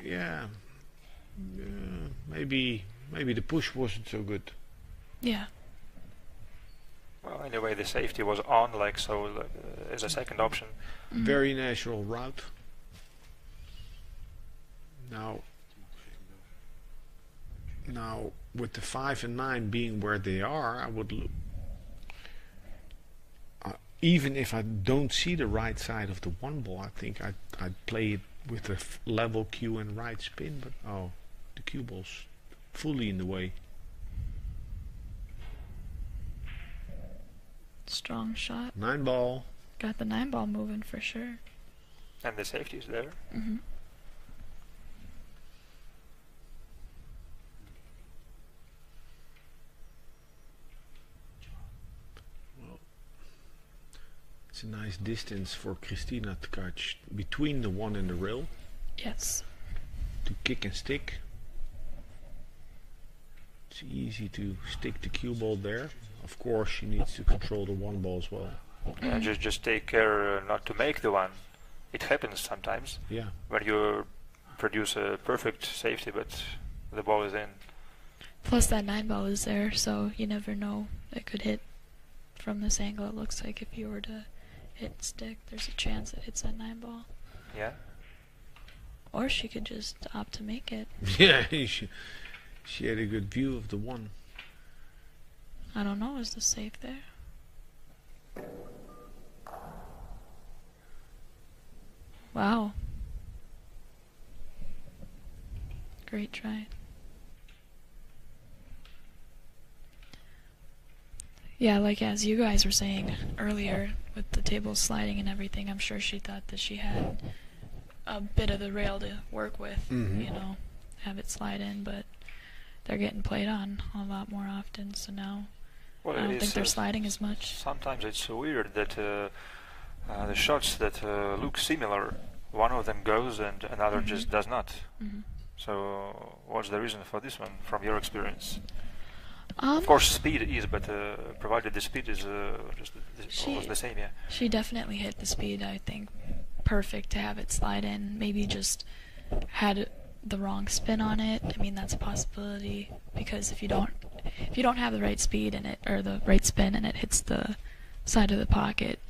maybe the push wasn't so good. yeah. Well, anyway, the safety was on, as a second option. Very natural route. Now, with the 5 and 9 being where they are, I would look. Even if I don't see the right side of the 1 ball, I think I'd play it with a level cue and right spin, but oh, the cue ball's fully in the way. Strong shot. 9-ball. Got the 9-ball moving for sure. And the safety is there. Mm-hmm. It's a nice distance for Christina Tkach between the one and the rail Yes. to kick and stick. It's easy to stick the cue ball there. Of course, she needs to control the 1 ball as well. Yeah, just take care not to make the one. It happens sometimes Yeah. when you produce a perfect safety, but the ball is in. Plus that 9-ball is there, so you never know. It could hit from this angle. It looks like if you were to hit stick, there's a chance it hits that 9-ball. Yeah. Or she could just opt to make it. Yeah, she had a good view of the 1. I don't know. Is the safe there? Wow. Great try. Yeah, like as you guys were saying earlier, with the table sliding and everything, I'm sure she thought that she had a bit of the rail to work with, you know, have it slide in, but they're getting played on a lot more often, so now Well, I don't it's, think they're sliding as much. Sometimes it's so weird that the shots that look similar, one of them goes and another just does not. So what's the reason for this one, from your experience? Of course, speed is, but provided the speed is almost the same, yeah. She definitely hit the speed, I think, perfect to have it slide in. Maybe just had the wrong spin on it. I mean, that's a possibility, because if you don't have the right speed in it, or the right spin, and it hits the side of the pocket,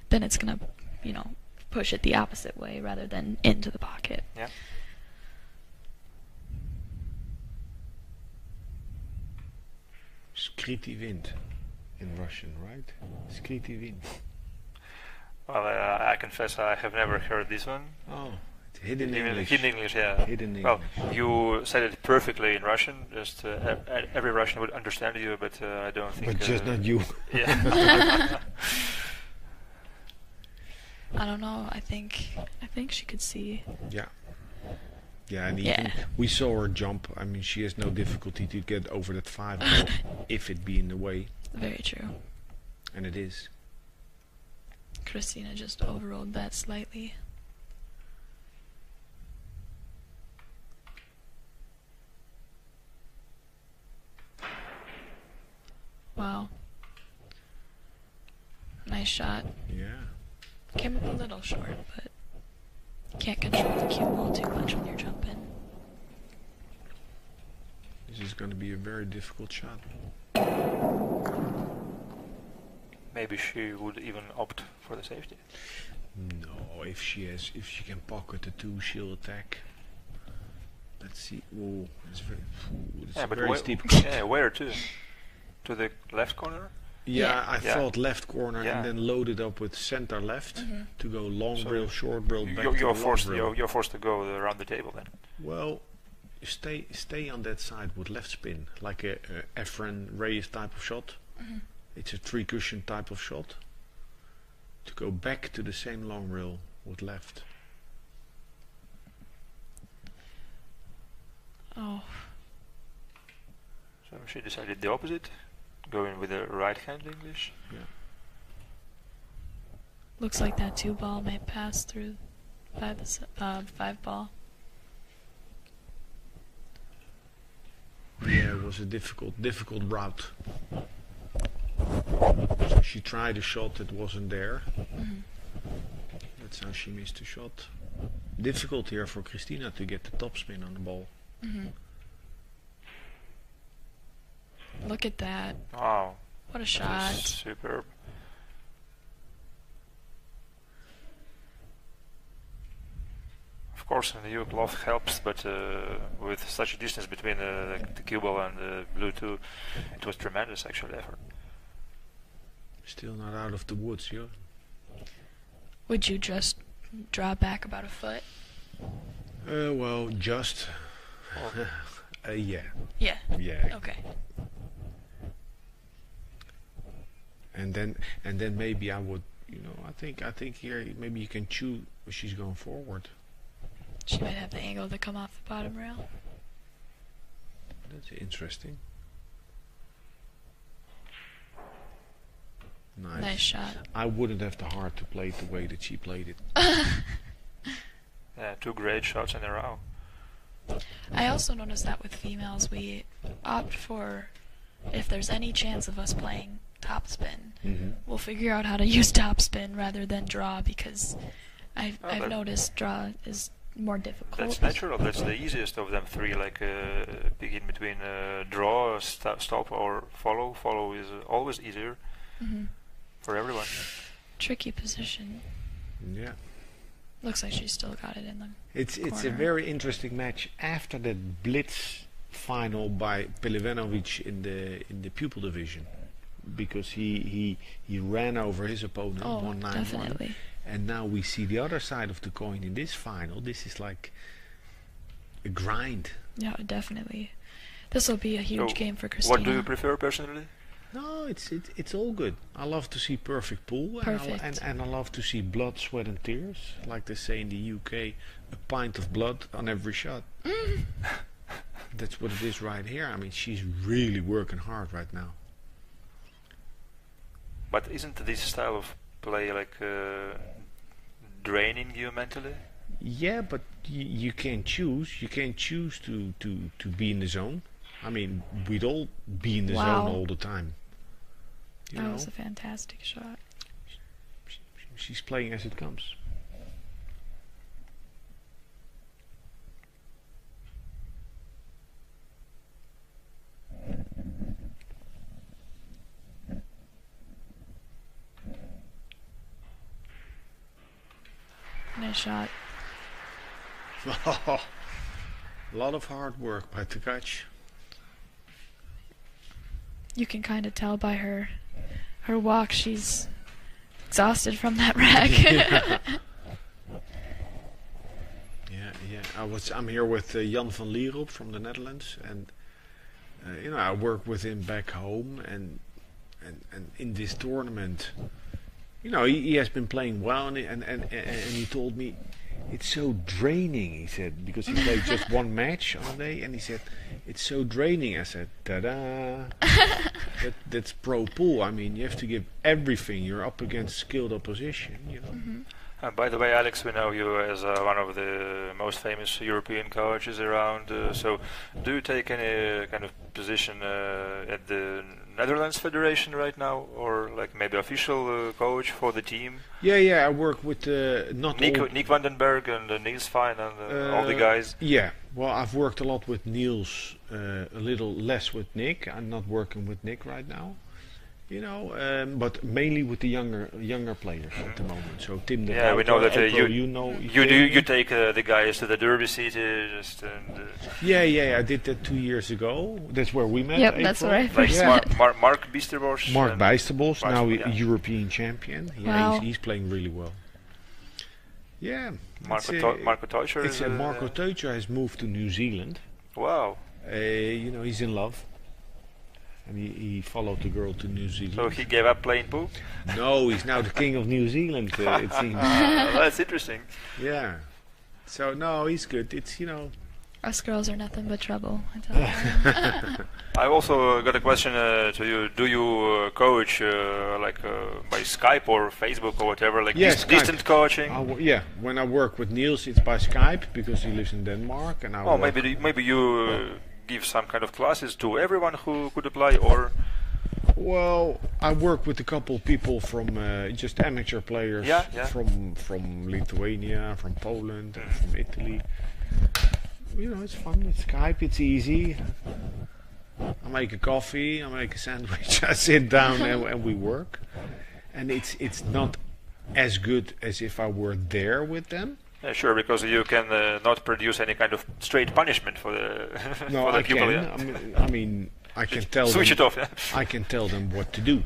then it's gonna, you know, push it the opposite way rather than into the pocket. Yeah. Skryty wind in Russian, right? Skryty wind. Well, I confess I have never heard this one. Oh, it's hidden Even English. hidden English, yeah. Hidden Well, English. you said it perfectly in Russian. Just every Russian would understand you, but I don't think. But just not you. Yeah. I don't know. I think she could see. Yeah. Yeah, and even we saw her jump. I mean, she has no difficulty to get over that 5 ball if it be in the way, Very true. and it is. Christina just overrolled that slightly. Wow. Nice shot. Yeah. Came up a little short, but can't control the cue ball too much when you're jumping. This is going to be a very difficult shot. Maybe she would even opt for the safety. No, if she can pocket the 2, she'll attack. Let's see. Oh, it's very. It's Yeah, a but very where, steep. yeah, where to? To the left corner? Yeah, I Yeah. thought left corner Yeah. and then loaded up with center left to go long So rail, short rail, back to You're the forced. long rail. You're forced to go around the table then. Well, stay on that side with left spin, like a Efren Reyes type of shot. It's a 3 cushion type of shot. To go back to the same long rail with left. Oh, So she decided the opposite, going with the right hand English. Yeah. looks like that 2 ball might pass through by the 5 ball. Yeah, it was a difficult route. So she tried a shot that wasn't there. That's how she missed the shot. Difficult here for Christina to get the topspin on the ball. Look at that. Wow, What a that shot. is superb. Of course, in the Europe loft helps, but with such a distance between the cue ball and the blue 2, it was tremendous actual effort. Still not out of the woods, yeah. Would you just draw back about a foot Well, just. Yeah. Yeah. Yeah. Okay. And then maybe I would, I think here maybe you can choose if she's going forward. She might have the angle to come off the bottom rail. That's interesting. Nice. Nice shot. I wouldn't have the heart to play it the way that she played it. Yeah, 2 great shots in a row. I also noticed that with females, we opt for, if there's any chance of us playing topspin, we'll figure out how to use topspin rather than draw, because I've noticed draw is more difficult. That's natural. That's the easiest of them 3. Like begin between draw, stop, or follow. Follow is always easier for everyone. Tricky position. Yeah. Looks like she's still got it in them. It's a very interesting match after that blitz final by Pelivanovic in the pupil division, because he ran over his opponent 1-9-1. Definitely. And now we see the other side of the coin in this final. This is like a grind. Yeah, definitely. This will be a huge game for Christina. What do you prefer personally? No, it's all good. I love to see perfect pool, Perfect. and I love to see blood, sweat, and tears. Like they say in the UK, a pint of blood on every shot. That's what it is right here. I mean, she's really working hard right now. But isn't this style of play like draining you mentally? Yeah, but you can choose. You can choose to be in the zone. I mean, we'd all be in the zone all the time. That was a fantastic shot. She's playing as it comes. Nice shot. A lot of hard work by Tkach. You can kind of tell by her walk, she's exhausted from that rack. Yeah. I'm here with Jan van Lierop from the Netherlands, and I work with him back home, and in this tournament, he has been playing well, and he told me it's so draining. He said, because he played just one match on a day, and he said it's so draining. I said, ta-da! That's pro pool. I mean, you have to give everything. You're up against skilled opposition. By the way, Alex, we know you as one of the most famous European coaches around. So, do you take any kind of position at the Netherlands Federation right now, or like maybe official coach for the team? Yeah. I work with Nick Vandenberg and Niels Fine and all the guys. Yeah. Well, I've worked a lot with Niels, a little less with Nick. I'm not working with Nick right now. But mainly with the younger players at the moment. So Tim, yeah, we know that you take the guys to the Derby City. Yeah, I did that 2 years ago. That's where we met. Yep, that's where I first met. Mark Bijsterbosch. Mark Bijsterbosch, now European champion. Yeah, wow. he's playing really well. Yeah, Marco Teucher. Marco Teucher has moved to New Zealand. Wow. He's in love. And he followed the girl to New Zealand. So he gave up playing pool? No, he's now the king of New Zealand, it seems. That's interesting. Yeah. So, no, he's good. It's, Us girls are nothing but trouble, I tell you. I also got a question to you. Do you coach by Skype or Facebook or whatever, like distant coaching? When I work with Niels, it's by Skype because he lives in Denmark. And maybe you give some kind of classes to everyone who could apply, or? Well, I work with a couple of people from just amateur players from Lithuania, from Poland, and from Italy. It's fun. It's Skype. It's easy. I make a coffee. I make a sandwich. I sit down and we work. And it's not as good as if I were there with them. Yeah, sure, because you can not produce any kind of straight punishment for the for the pupil. I mean, I can tell switch it off. Yeah. I can tell them what to do.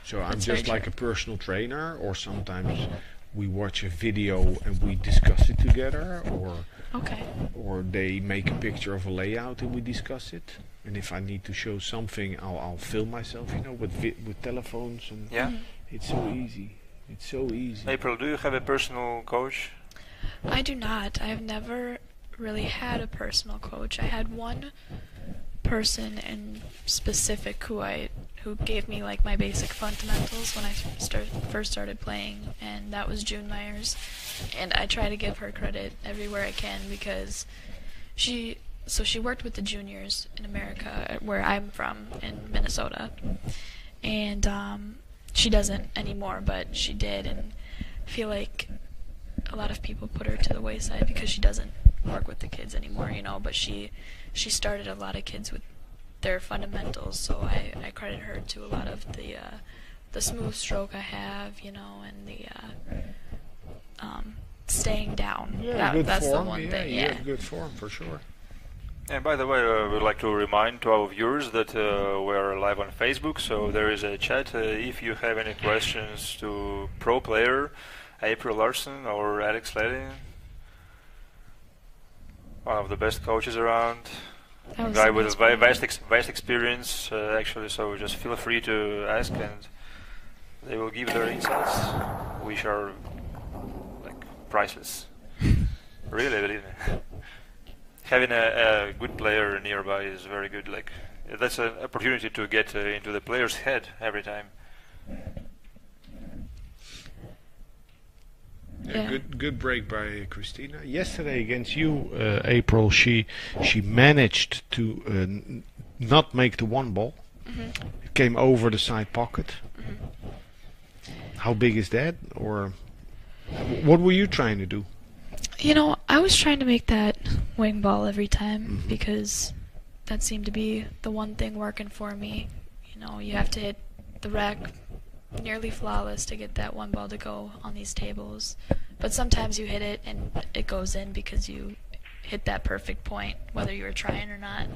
So I'm That's just very like a personal trainer, or sometimes we watch a video and we discuss it together, Okay. or they make a picture of a layout and we discuss it. And if I need to show something, I'll film myself, with telephones, and Yeah. it's so easy. It's so easy. April, do you have a personal coach? I do not. I have never really had a personal coach. I had one person in specific who gave me like my basic fundamentals when I first started playing, and that was June Myers. And I try to give her credit everywhere I can because she worked with the juniors in America, where I'm from, in Minnesota, and she doesn't anymore, but she did, and I feel like a lot of people put her to the wayside because she doesn't work with the kids anymore, but she started a lot of kids with their fundamentals, so I credit her to a lot of the smooth stroke I have, and the staying down. Yeah, good that's form. the one Yeah, thing. you Yeah. have good form for sure. And by the way, we'd like to remind to our viewers that we're live on Facebook, so there is a chat. If you have any questions to pro player April Larson or Alex Lely, one of the best coaches around, That a was guy a with nice a point. vast experience, actually, so just feel free to ask and they will give their insights, which are like priceless. Really, believe me. Having a good player nearby is very good. Like, that's an opportunity to get into the player's head every time. Yeah. Good break by Christina. Yesterday against you, April, she managed to not make the one ball. Came over the side pocket. How big is that? Or what were you trying to do? I was trying to make that wing ball every time because that seemed to be the one thing working for me. You have to hit the rack nearly flawless to get that one ball to go on these tables. But sometimes you hit it and it goes in because you hit that perfect point, whether you were trying or not.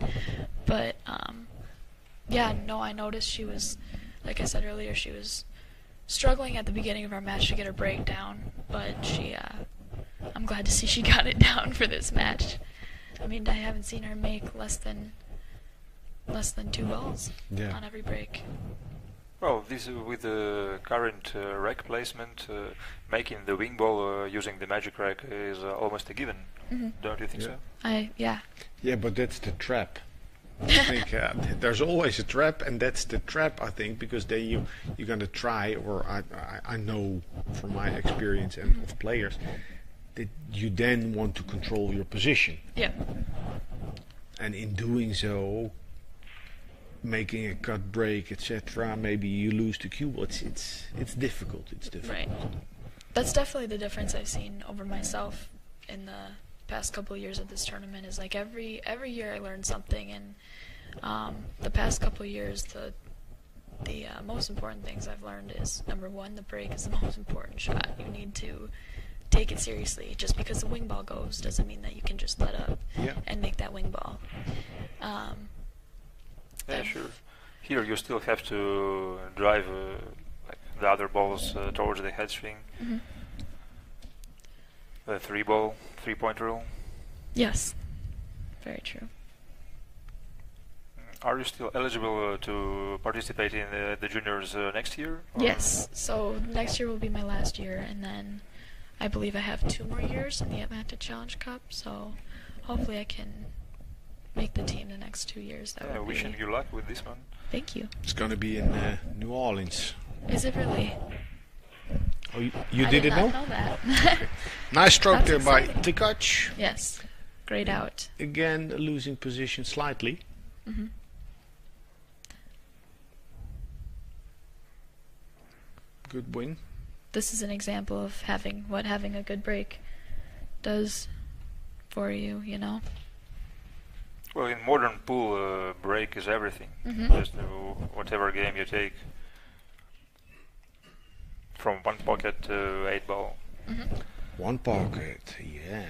But, I noticed she was, like I said earlier, she was struggling at the beginning of our match to get her break down, but I'm glad to see she got it down for this match. I mean, I haven't seen her make less than 2 balls on every break. Well, this with the current rack placement, making the wing ball using the magic rack is almost a given. Don't you think so? Yeah, but that's the trap. I think there's always a trap, and that's the trap, I think, because then you're gonna try, or I know from my experience and of players, that you then want to control your position. Yeah. And in doing so, making a cut break, etc., maybe you lose the cue. It's difficult. It's difficult. Right. That's definitely the difference I've seen over myself in the past couple of years of this tournament. Is like every year I learn something, and the past couple of years the most important things I've learned is, number one, the break is the most important shot. You need to take it seriously. Just because the wing ball goes doesn't mean that you can just let up and make that wing ball. Yeah, sure. Here you still have to drive like the other balls towards the head swing. The 3-point rule. Yes, very true. Are you still eligible to participate in the juniors next year? Or? Yes, so next year will be my last year, and then I believe I have 2 more years in the Atlantic Challenge Cup, so hopefully I can make the team the next 2 years. That would wishing you luck with this one. Thank you. It's gonna be in New Orleans. Is it really? Oh, you I didn't did not know? know that. Nice stroke That's there by exciting. Tkach. Yes, great out. Again, losing position slightly. Good win. This is an example of having a good break does for you, Well, in modern pool, break is everything. Just whatever game you take, from 1 pocket to 8 ball. One pocket, yeah.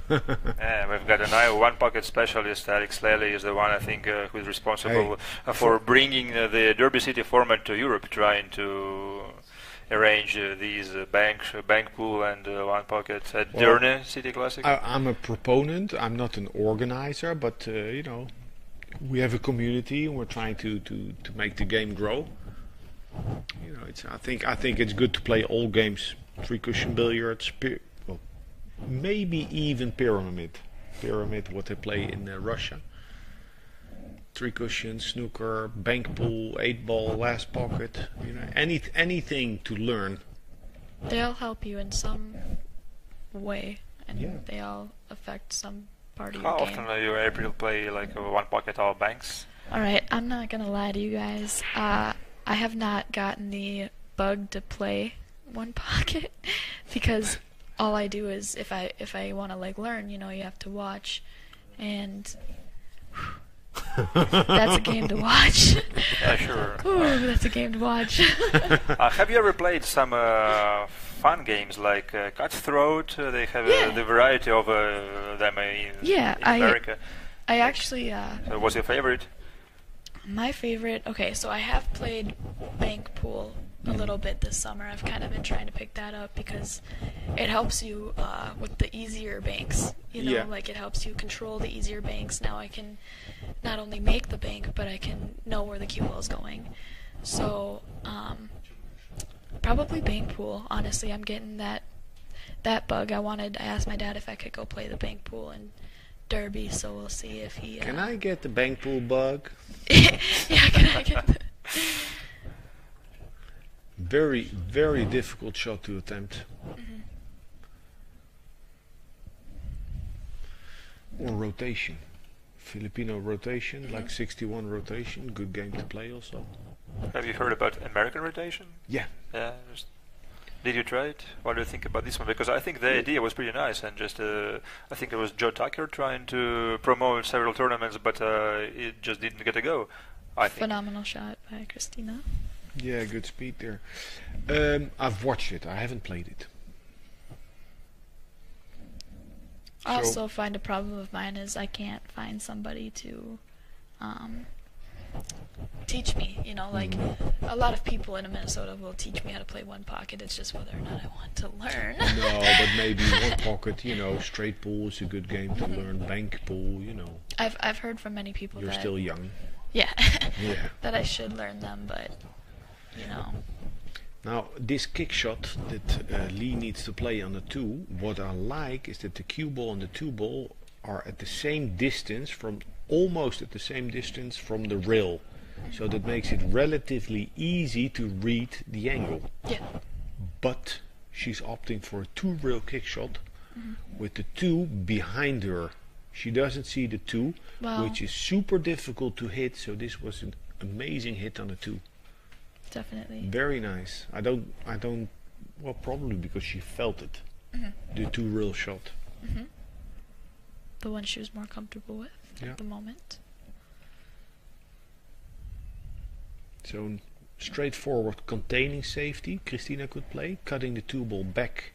Yeah, we've got a 1 pocket specialist. Alex Lely is the one, I think, who is responsible for bringing the Derby City format to Europe, trying to arrange these bank pool and one pocket at Well, Deurne City Classic? I'm a proponent. I'm not an organizer, but we have a community and we're trying to make the game grow. I think it's good to play all games, three cushion billiards, well, maybe even pyramid, what they play in Russia. Three cushion, snooker, bank pool, 8-ball, last pocket. Anything to learn. They all help you in some way, and Yeah. they all affect some part of How your often game. are you able to play like one pocket all banks? Alright, I'm not gonna lie to you guys. I have not gotten the bug to play one pocket because all I do is if I want to like learn, you have to watch, and that's a game to watch. Yeah, sure. Ooh, that's a game to watch. Have you ever played some fun games like Cutthroat? They have Yeah. the variety of them in Yeah, America. I actually So what's your favorite? my favorite. Okay, so I have played bank pool a little bit this summer. I've kind of been trying to pick that up because it helps you with the easier banks. Yeah. Like it helps you control the easier banks. Now I can not only make the bank, but I can know where the cue ball is going. So probably bank pool. Honestly, I'm getting that bug. I asked my dad if I could go play the bank pool in Derby, so we'll see if he. Can I get the bank pool bug? Yeah, can I get the? Very, very difficult shot to attempt. Or rotation. Filipino rotation, like 61 rotation. Good game to play also. Have you heard about American rotation? Yeah. Yeah. Did you try it? What do you think about this one? Because I think the idea was pretty nice, and just I think it was Joe Tucker trying to promote several tournaments, but it just didn't get a go. I think. Phenomenal shot by Christina. Yeah, good speed there. I've watched it. I haven't played it. I also find a problem of mine is I can't find somebody to teach me. Like a lot of people in Minnesota will teach me how to play one pocket. It's just whether or not I want to learn. No, but maybe one pocket, straight pool is a good game to learn. Bank pool, I've heard from many people You're that still young. yeah, Yeah. that I should learn them, but Now, this kick shot that Lee needs to play on the 2, what I like is that the cue ball and the 2 ball are at the same distance almost at the same distance from the rail. So that makes it relatively easy to read the angle. yeah. But she's opting for a 2 rail kick shot with the 2 behind her. She doesn't see the 2, Wow. which is super difficult to hit, so this was an amazing hit on the 2. Definitely. Very nice. I don't well, probably because she felt it. The 2 rail shot. The one she was more comfortable with Yeah. at the moment. So straightforward containing safety Christina could play, cutting the 2 ball back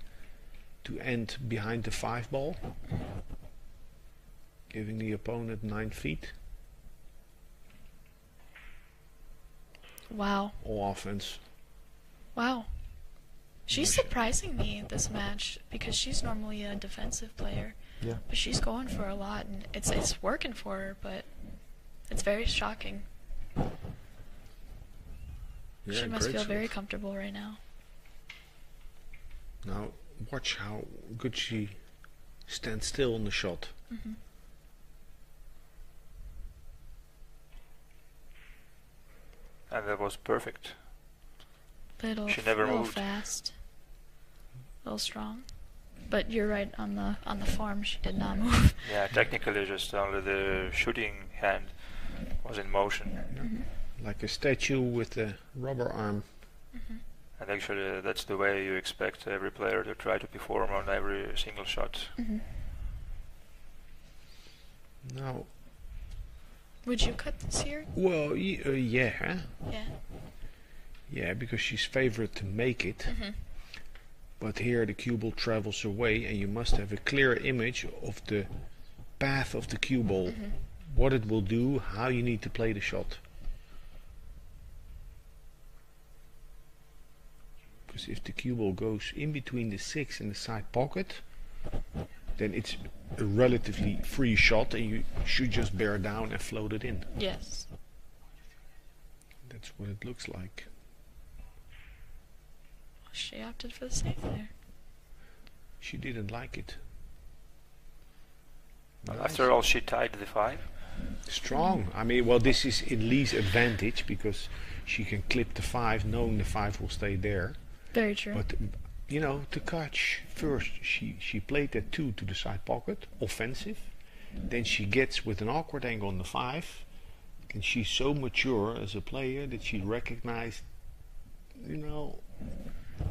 to end behind the 5 ball, giving the opponent 9 feet. Wow. All offense. Wow. She's surprising me this match because she's normally a defensive player. Yeah. But she's going for a lot and it's working for her, but it's very shocking. Yeah, She must great feel shot. very comfortable right now. Now watch how good she stands still on the shot. And that was perfect. She never little moved. fast, little strong. But you're right on the form. She did not move. Yeah, technically just only the shooting hand was in motion. Like a statue with a rubber arm. And actually that's the way you expect every player to try to perform on every single shot. Now, Would you cut this here? well, yeah. Yeah. Yeah, because she's favored to make it. But here the cue ball travels away and you must have a clear image of the path of the cue ball. What it will do, how you need to play the shot. because if the cue ball goes in between the 6 and the side pocket, then it's a relatively free shot and you should just bear down and float it in. Yes. That's what it looks like. She opted for the save there. She didn't like it. Nice. After all, she tied the 5. Strong. I mean, well, this is in Lee's advantage because she can clip the 5 knowing the 5 will stay there. Very true. But you know, Tkach first she played that 2 to the side pocket, offensive. Then she gets with an awkward angle on the 5, and she's so mature as a player that she recognized, you know,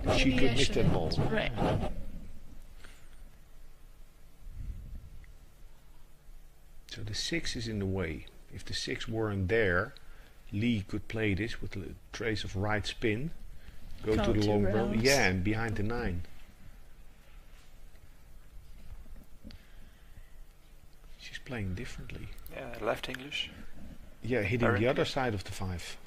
that she could miss that ball. Right. So the 6 is in the way. If the 6 weren't there, Lee could play this with a trace of right spin, go to the long barrel, yeah, and behind the 9. She's playing differently. Yeah, left English. Yeah, hitting the other side of the 5.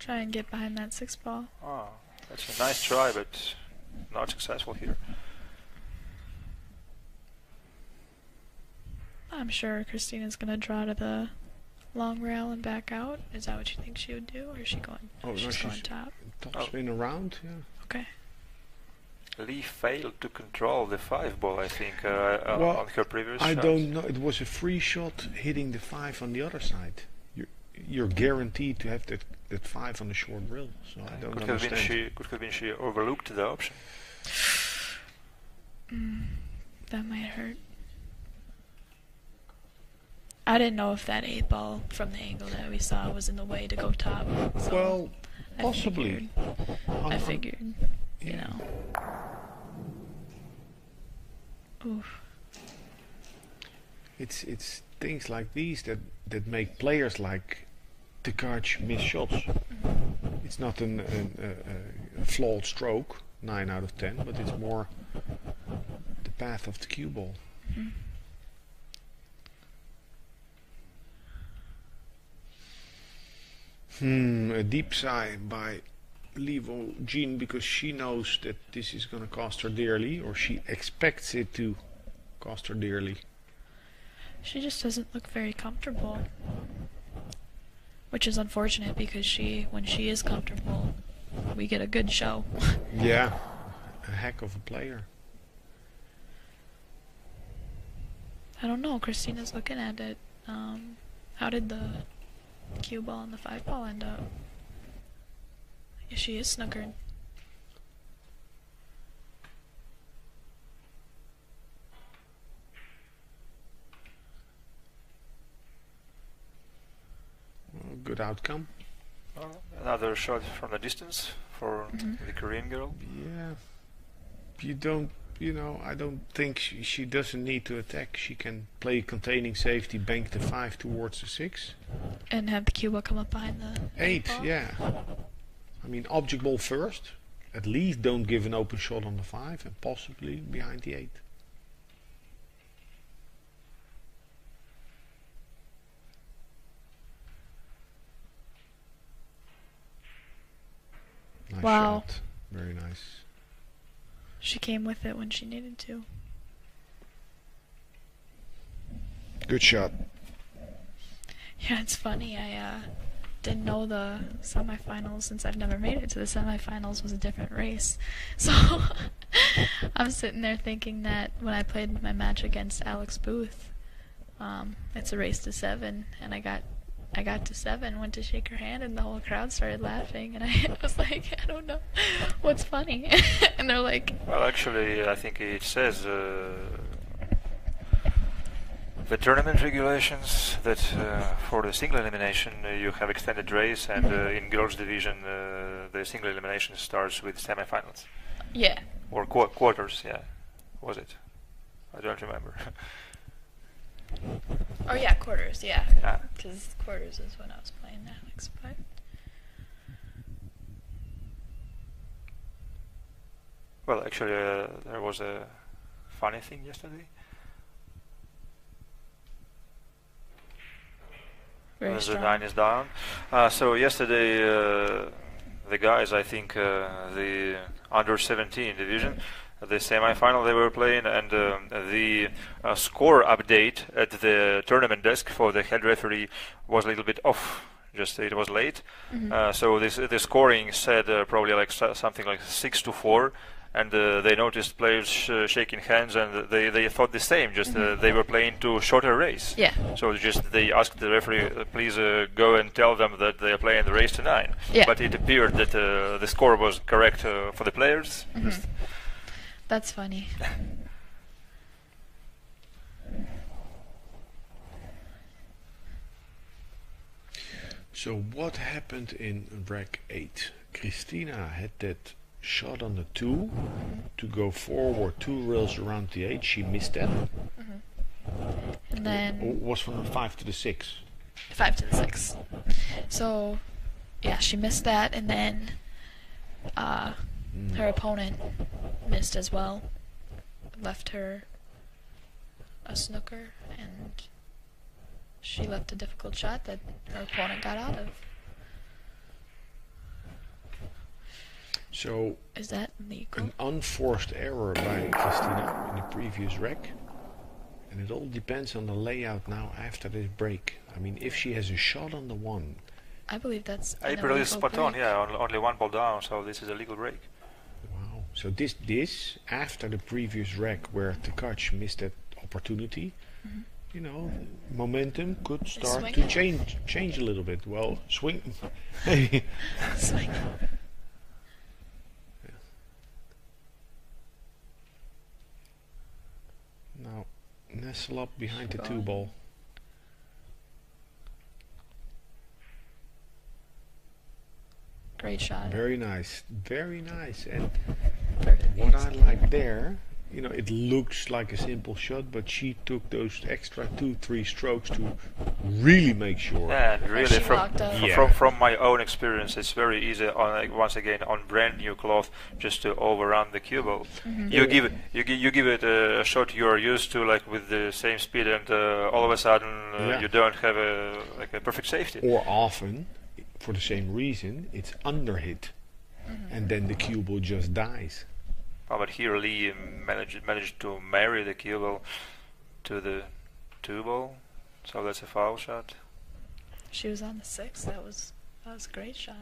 Try and get behind that 6 ball. Oh, that's a nice try, but not successful here. I'm sure Christina's gonna draw to the long rail and back out. Is that what you think she would do, or is she going? Oh, she's no, going top. Top spin around, yeah. Okay. Lee failed to control the 5 ball, I think, on her previous I shot. don't know. It was a free shot hitting the 5 on the other side. You're guaranteed to have that 5 on the short rail. So I don't understand. Could have been she overlooked the option. That might hurt. I didn't know if that 8 ball from the angle that we saw was in the way to go top. So Well, possibly. I figured, you know. Oof. It's things like these that make players like Tkach miss shots. It's not a flawed stroke, 9 out of 10, but it's more the path of the cue ball. A deep sigh by Lee Woojin because she knows that this is going to cost her dearly, or she expects it to cost her dearly. She just doesn't look very comfortable. Which is unfortunate because when she is comfortable, we get a good show. Yeah, a heck of a player. I don't know, Christina's looking at it. How did the cue ball and the 5 ball end up? Yeah, she is snookered. Well, good outcome. Another shot from the distance for the Korean girl. Yeah. I don't think she doesn't need to attack. She can play containing safety, bank the 5 towards the 6. And have the cue ball come up behind the 8, ball? yeah. I mean, object ball first. At least don't give an open shot on the 5 and possibly behind the 8. Nice Wow. shot. Very nice. She came with it when she needed to. Good shot. Yeah, it's funny. I didn't know the semifinals, since I've never made it to the semifinals, was a different race. So I'm sitting there thinking that when I played my match against Alex Booth, it's a race to 7, and I got to 7, went to shake her hand, and the whole crowd started laughing, and I was like, I don't know what's funny. And they're like, well, actually, I think it says the tournament regulations that for the single elimination you have extended race, and in girls division the single elimination starts with semifinals. yeah. Or quarters, yeah. Was it? I don't remember. Oh yeah, quarters, yeah. Yeah. Because quarters is when I was playing Alex, but... Well, actually, there was a funny thing yesterday. Very The strong. 9 is down. So yesterday the guys, I think the under 17 division, the semi-final they were playing, and the score update at the tournament desk for the head referee was a little bit off. Just it was late, so the scoring said probably like something like 6-4. And they noticed players shaking hands, and they thought the same. Just they were playing to shorter race. Yeah. So just they asked the referee, please go and tell them that they are playing the race to 9. Yeah. But it appeared that the score was correct for the players. That's funny. So what happened in rack 8? Christina had that shot on the 2 to go forward 2 rails around the 8. She missed that. And then Was from the 5 to the 6. 5 to the 6. So, yeah, she missed that, and then her opponent missed as well. Left her a snooker, and she left a difficult shot that her opponent got out of. So Is that legal? an unforced error by Christina in the previous rack, and it all depends on the layout now after this break. I mean, if she has a shot on the 1, I believe that's an April is illegal spot on. break. Yeah, only 1 ball down, so this is a legal break. wow. So this after the previous rack where Tkach missed that opportunity, you know, momentum could start to swing. change a little bit. Well, swing. Swing. Now nestle up behind the 2 ball. Great shot. Very nice, very nice. And Perfect. what I like there, you know, it looks like a simple shot, but she took those extra 2-3 strokes to really make sure. Yeah, and really she walked up. Yeah. from my own experience, it's very easy on once again on brand new cloth just to overrun the cue ball. You give it a shot you are used to, like with the same speed, and all of a sudden you don't have a perfect safety. Or often, for the same reason, it's underhit, and then the cue ball just dies. Oh, but here Lee managed to marry the cue ball to the 2 ball, so that's a foul shot. She was on the 6. That was a great shot.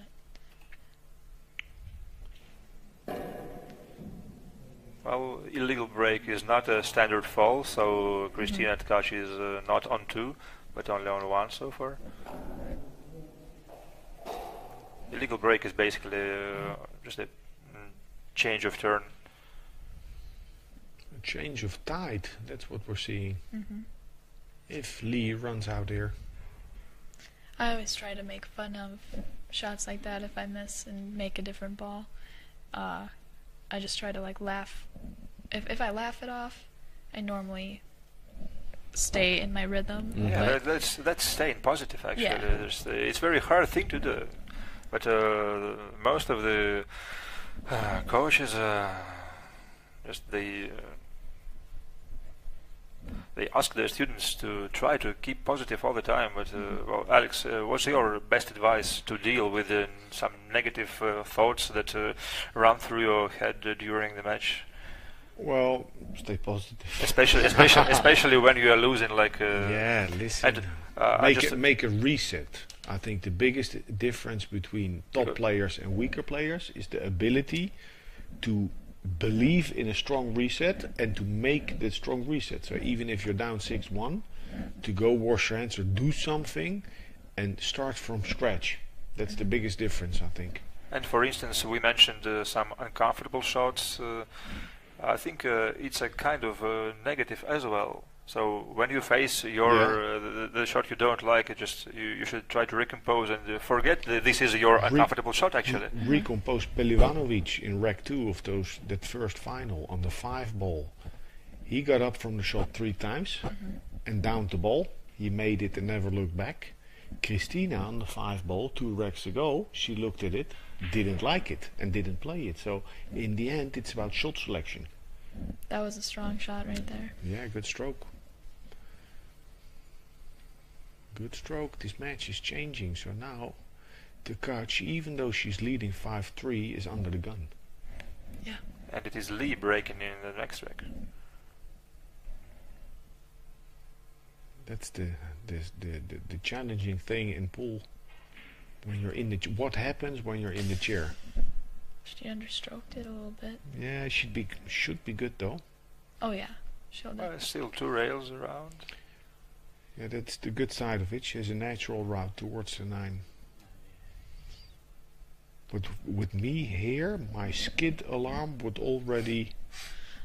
Well, illegal break is not a standard fall, so Christina Tkach is not on 2, but only on 1 so far. Illegal break is basically just a change of turn. A change of tide, that's what we're seeing. If Lee runs out here. I always try to make fun of shots like that if I miss and make a different ball. I just try to like laugh. If I laugh it off, I normally stay in my rhythm. Yeah, that's staying positive actually. Yeah. It's a very hard thing to do, but most of the coaches just they ask their students to try to keep positive all the time. But well, Alex, what's your best advice to deal with some negative thoughts that run through your head during the match? Well, stay positive. Especially when you are losing, like. Yeah, listen. And, make a reset. I think the biggest difference between top players and weaker players is the ability to believe in a strong reset and to make the strong reset. So even if you're down 6-1, to go wash your hands or do something and start from scratch. That's the biggest difference, I think. And for instance, we mentioned some uncomfortable shots. I think it's a kind of negative as well. So when you face your the shot you don't like, you should try to recompose and forget that this is your uncomfortable shot. Actually, recompose. Pelivanovic in rack 2 of that first final on the 5 ball. He got up from the shot 3 times and down the ball. He made it and never looked back. Christina on the 5 ball 2 racks ago, she looked at it, didn't like it and didn't play it. So in the end, it's about shot selection. That was a strong shot right there. Yeah, good stroke. Good stroke. This match is changing. So now Tkach, even though she's leading 5-3, is under the gun. Yeah. And it is Lee breaking in the next rack. That's the challenging thing in pool. When you're in the what happens when you're in the chair? She understroked it a little bit. Yeah, it should be good though. Oh yeah, she'll do. Still 2 rails around. Yeah, that's the good side of it. She has a natural route towards the 9. But with me here, my skid alarm would already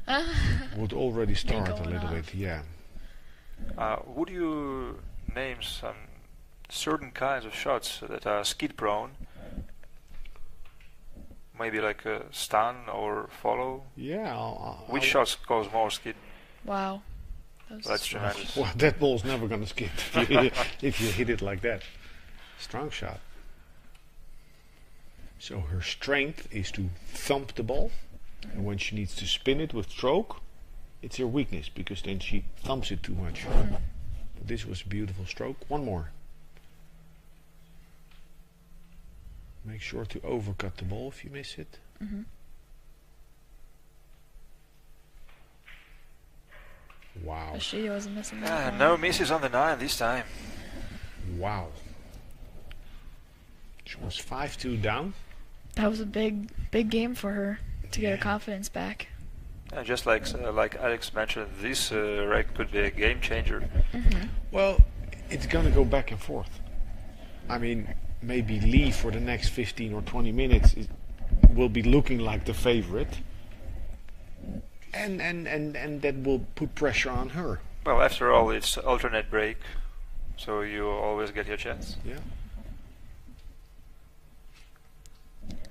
start a little bit. Yeah. Would you name some certain kinds of shots that are skid prone? Maybe like a stun or follow? Yeah. Which shots cause more skid? Wow. That's tremendous. Well, that ball's never gonna skid if you hit it like that. Strong shot. So her strength is to thump the ball, and when she needs to spin it with stroke, it's her weakness because then she thumps it too much. But this was a beautiful stroke. One more. Make sure to overcut the ball if you miss it. Wow. But she wasn't missing that one. No misses on the 9 this time. Wow. She was 5-2 down. That was a big game for her to get her confidence back. Just like Alex mentioned, this rack could be a game changer. Well, it's gonna go back and forth. I mean, maybe Lee for the next 15 or 20 minutes will be looking like the favorite, and that will put pressure on her. Well, after all, it's alternate break, so you always get your chance. Yeah.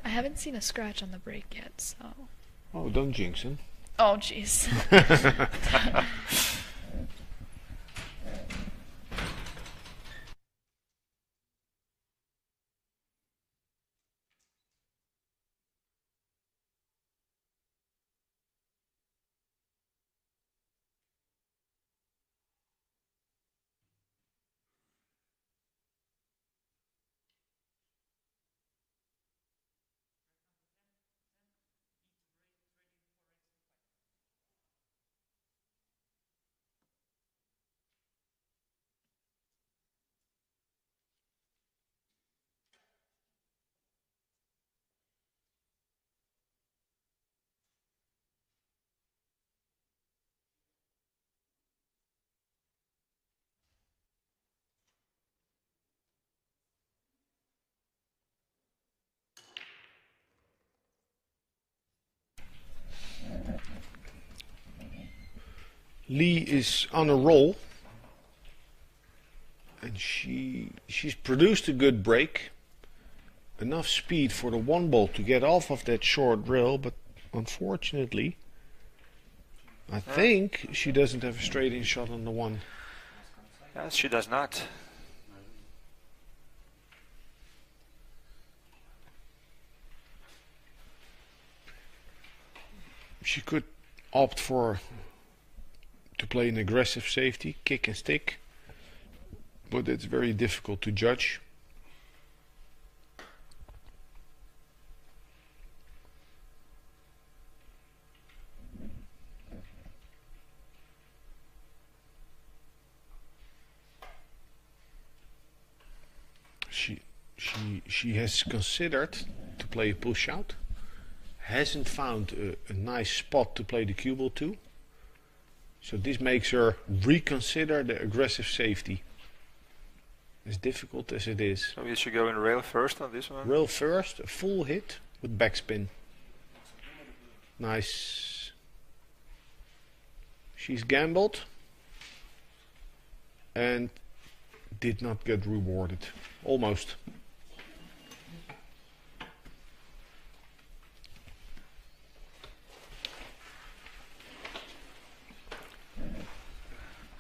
I haven't seen a scratch on the break yet, so. Oh, don't jinx him. Oh, jeez. Lee is on a roll, and she's produced a good break, enough speed for the 1 ball to get off of that short rail, but unfortunately I think she doesn't have a straight in shot on the 1. Yes, she does not. She could opt to play an aggressive safety, kick and stick, but it's very difficult to judge. She has considered to play a push out, hasn't found a nice spot to play the cue ball to. So this makes her reconsider the aggressive safety. As difficult as it is. So you should go in rail first on this one? Rail first, a full hit with backspin. Nice. She's gambled and did not get rewarded. Almost.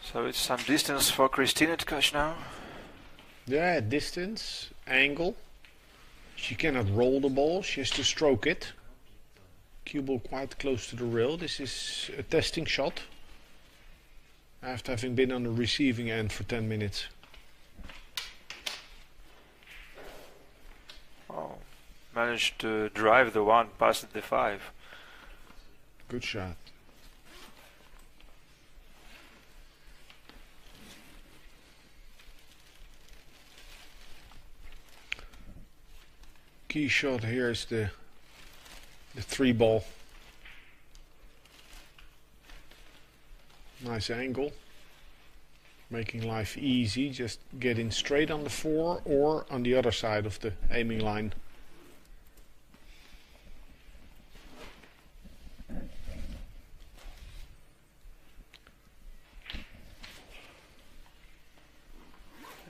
So it's some distance for Christina Tkach now. Yeah, distance, angle. She cannot roll the ball, she has to stroke it. Cue ball quite close to the rail. This is a testing shot. After having been on the receiving end for 10 minutes. managed to drive the one past the 5. Good shot. Key shot here is the 3-ball. Nice angle. Making life easy, just getting straight on the 4 or on the other side of the aiming line.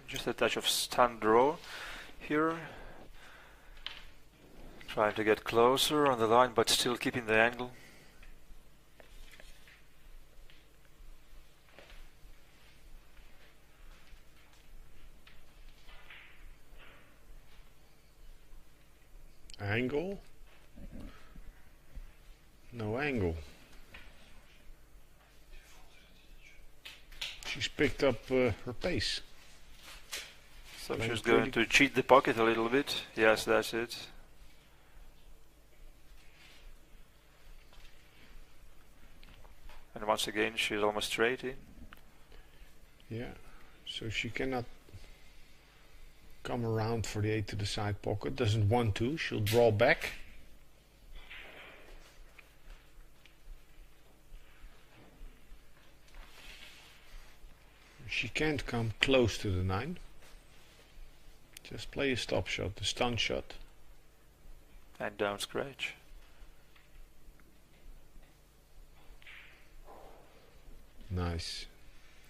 Just a touch of stand draw here. Trying to get closer on the line, but still keeping the angle. Angle. No angle. She's picked up her pace. So Playing she's going to cheat the pocket a little bit. Yes, that's it. And once again, she's almost straight in. Yeah, so she cannot come around for the 8 to the side pocket. Doesn't want to. She'll draw back. She can't come close to the 9. Just play a stop shot, the stun shot. And down scratch. Nice.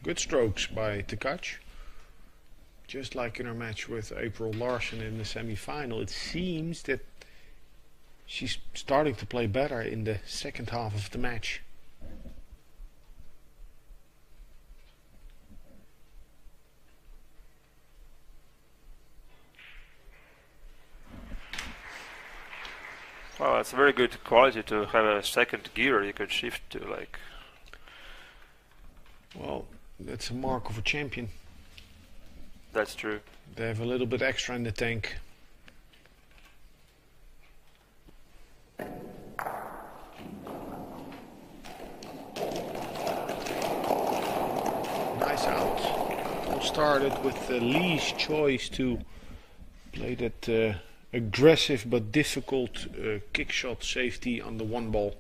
Good strokes by Tkach. Just like in her match with April Larsen in the semi-final, it seems that she's starting to play better in the second half of the match. Well, it's a very good quality to have a second gear you could shift to, like. Well, that's a mark of a champion. That's true. They have a little bit extra in the tank. Nice out. All started with Lee's choice to play that aggressive but difficult kick shot safety on the 1-ball.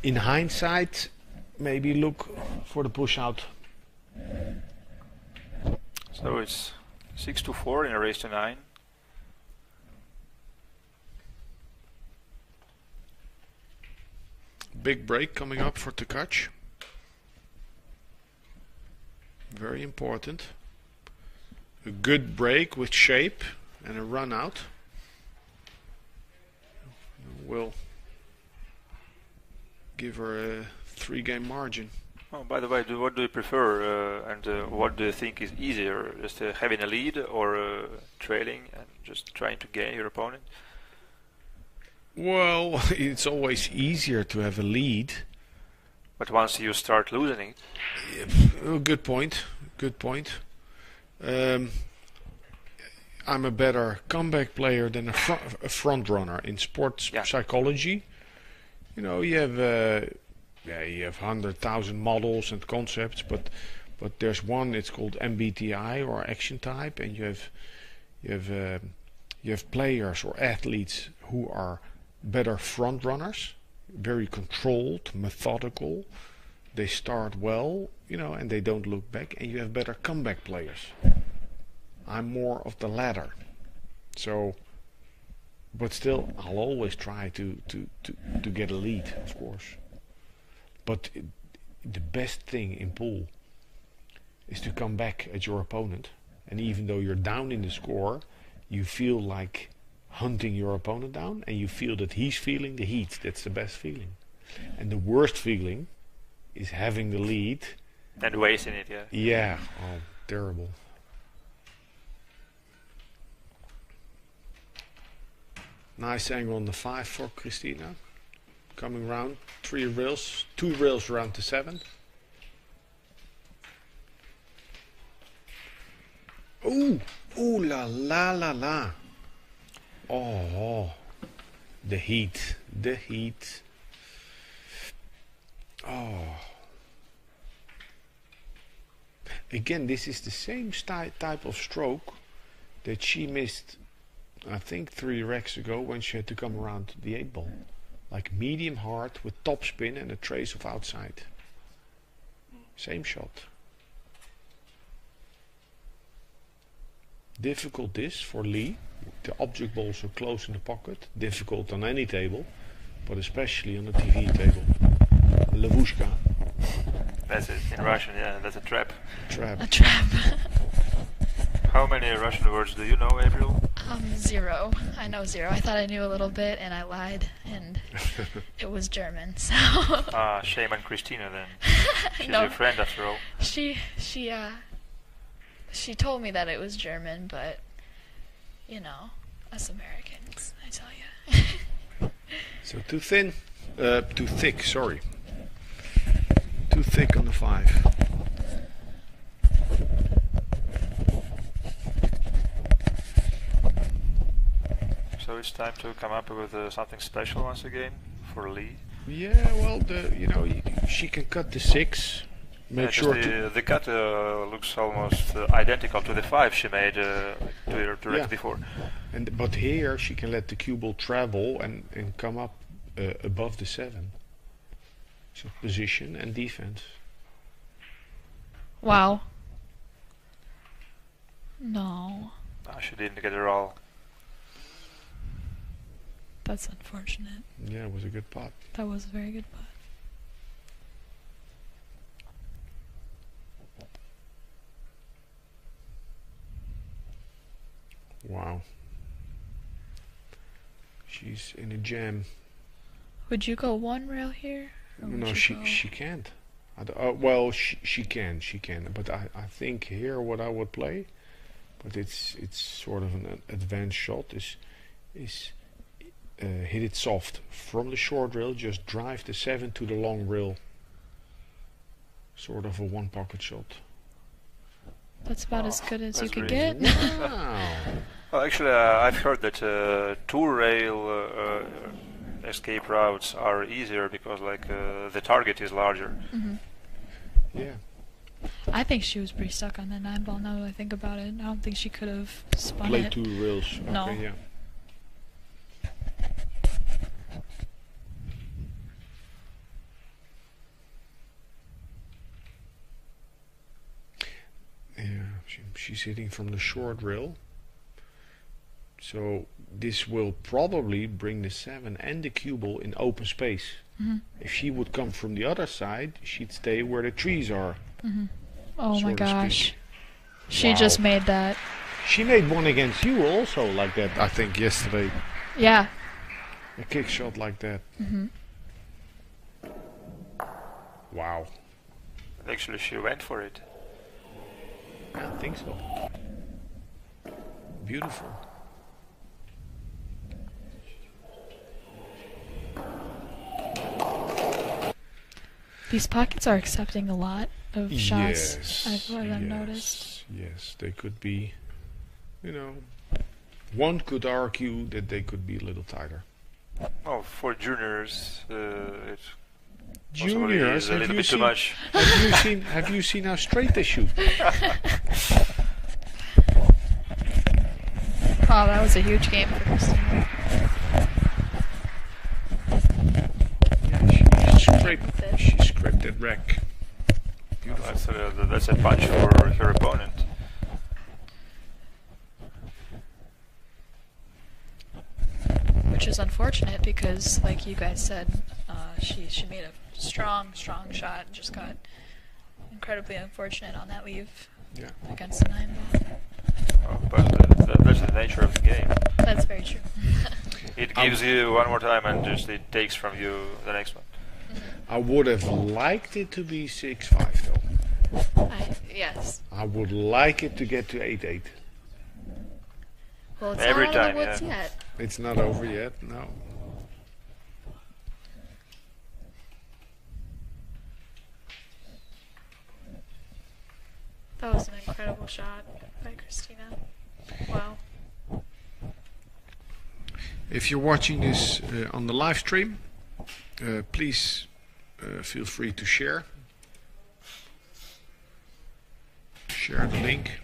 In hindsight, maybe look for the push out. So it's 6-4 in a race to 9. Big break coming up for Tkach. Very important. A good break with shape and a run out will give her a 3-game margin. Oh, by the way, what do you prefer and what do you think is easier? Just having a lead or trailing and just trying to gain your opponent? Well, it's always easier to have a lead. But once you start losing it... Oh, good point. Good point. I'm a better comeback player than a front runner in sports psychology. You know, you have 100,000 models and concepts, but there's one. It's called MBTI or action type, and you have players or athletes who are better front runners, very controlled, methodical. They start well, you know, and they don't look back. And you have better comeback players. I'm more of the latter. So, but still, I'll always try to get a lead, of course. But the best thing in pool is to come back at your opponent, and even though you're down in the score, you feel like hunting your opponent down, and you feel that he's feeling the heat. That's the best feeling. And the worst feeling is having the lead and wasting it. Yeah. Oh, terrible. Nice angle on the 5 for Christina. Coming round, 3 rails, 2 rails around the 7. Ooh, ooh la la la la. Oh, the heat. The heat. Oh. Again, this is the same type of stroke that she missed, I think, 3 racks ago when she had to come around the 8 ball. Like medium hard with top spin and a trace of outside. Same shot. Difficult this for Lee. The object balls are close in the pocket. Difficult on any table, but especially on a TV table. Lavushka. That's it. In Russian, yeah, that's a trap. Trap. A trap. How many Russian words do you know, April? 0. I know 0. I thought I knew a little bit, and I lied, and it was German. So. Shame on Christina then. She's No. your friend after all. She told me that it was German, but you know, us Americans, I tell you. So too thin. Too thick, sorry. Too thick on the 5. So it's time to come up with something special once again for Lee. Yeah, well, she can cut the 6. Make Yeah, sure the cut looks almost identical to the 5 she made 2 racks before. but here she can let the cue ball travel and come up above the 7. So position and defense. Wow. No, She didn't get it all. that's unfortunate. Yeah, it was a good pot. That was a very good putt. Wow. She's in a jam. Would you go 1 rail here? Or would No, you she go- she can't. Well, she can. But I think here what I would play, but it's sort of an advanced shot is hit it soft from the short rail. Just drive the 7 to the long rail. Sort of a 1 pocket shot. That's about as good as you that's could really get. Wow. Well, actually, I've heard that 2-rail escape routes are easier because the target is larger. Yeah. I think she was pretty stuck on that 9 ball now that I think about it. I don't think she could have spun Play it. 2 rails. Okay, No. yeah. Yeah, she's hitting from the short rail. So this will probably bring the 7 and the cue ball in open space. If she would come from the other side, she'd stay where the trees are. Oh so my to gosh. speak. She Wow. just made that. She made one against you also like that, I think, yesterday. Yeah. A kick shot like that. Wow. Actually, she went for it. I think so. Beautiful. These pockets are accepting a lot of shots. Yes. I've noticed. Yes, they could be, one could argue that they could be a little tighter. Oh, for juniors, it's Juniors, a little bit too much. Have you seen how straight they shoot? Oh, that was a huge game for Christina. She scraped that rack. Beautiful. That's a punch for her opponent. Which is unfortunate because, like you guys said, she made a strong shot and just got incredibly unfortunate on that leave Yeah. against the 9 ball. Oh, but that's the nature of the game. That's very true. It gives you one more time and just it takes from you the next one. I would have liked it to be 6-5 though. Yes. I would like it to get to 8-8. Well, it's Every not out of the time, woods yeah. yet. It's not over yet, no. That was an incredible shot by Christina. Wow. If you're watching this on the live stream, please feel free to share. Share the link.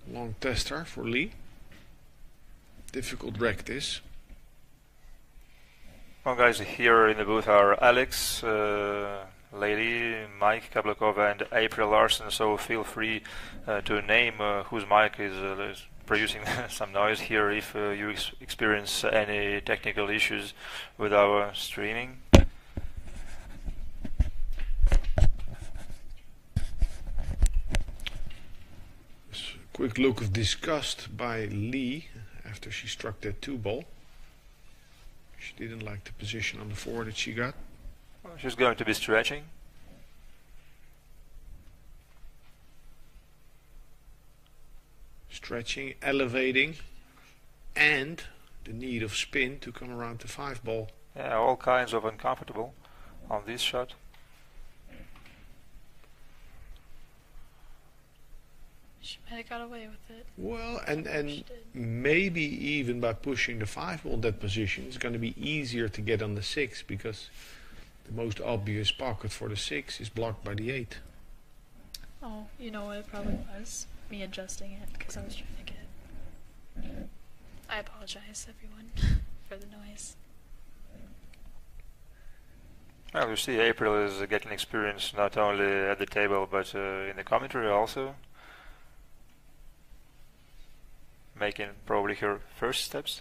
Long tester for Lee. Difficult rack this. Well, guys, here in the booth are Alex, Lady, Mike Kablakov, and April Larson. So feel free to name whose mic is producing some noise here if you experience any technical issues with our streaming. Quick look of disgust by Lee after she struck that 2-ball. She didn't like the position on the 4 that she got. Well, she's going to be stretching. Stretching, elevating, and the need of spin to come around the 5-ball. Yeah, all kinds of uncomfortable on this shot. She might have got away with it. Well, and maybe even by pushing the 5-ball in that position, it's going to be easier to get on the 6 because the most obvious pocket for the 6 is blocked by the 8. Oh, you know what it probably was? Me adjusting it because I was trying to get... I apologize, everyone, for the noise. Well, you see, April is getting experience not only at the table but in the commentary also. Making probably her first steps.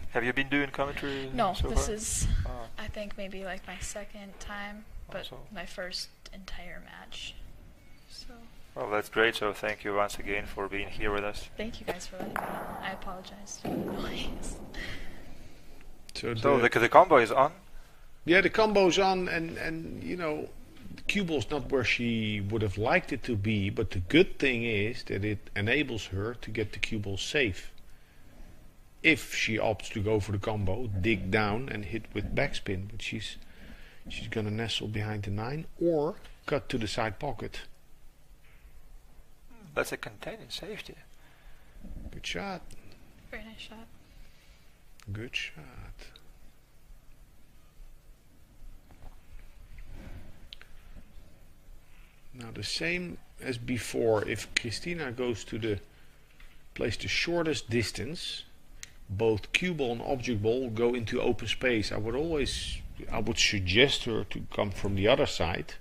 Have you been doing commentary? No, so this far? is, Oh. I think, maybe like my second time, but Also. my first entire match. So, Well, that's great. So thank you once again for being here with us. thank you guys for letting me in. I apologize for the noise. So the combo is on. yeah, the combo's on, and you know, the cue ball's not where she would have liked it to be, but the good thing is that it enables her to get the cue ball safe. If she opts to go for the combo, dig down and hit with backspin, but she's gonna nestle behind the 9 or cut to the side pocket. That's a contained safety. Good shot. Very nice shot. Good shot. Now the same as before, if Christina goes to the plays the shortest distance, both cue ball and object ball go into open space. I would suggest her to come from the other side,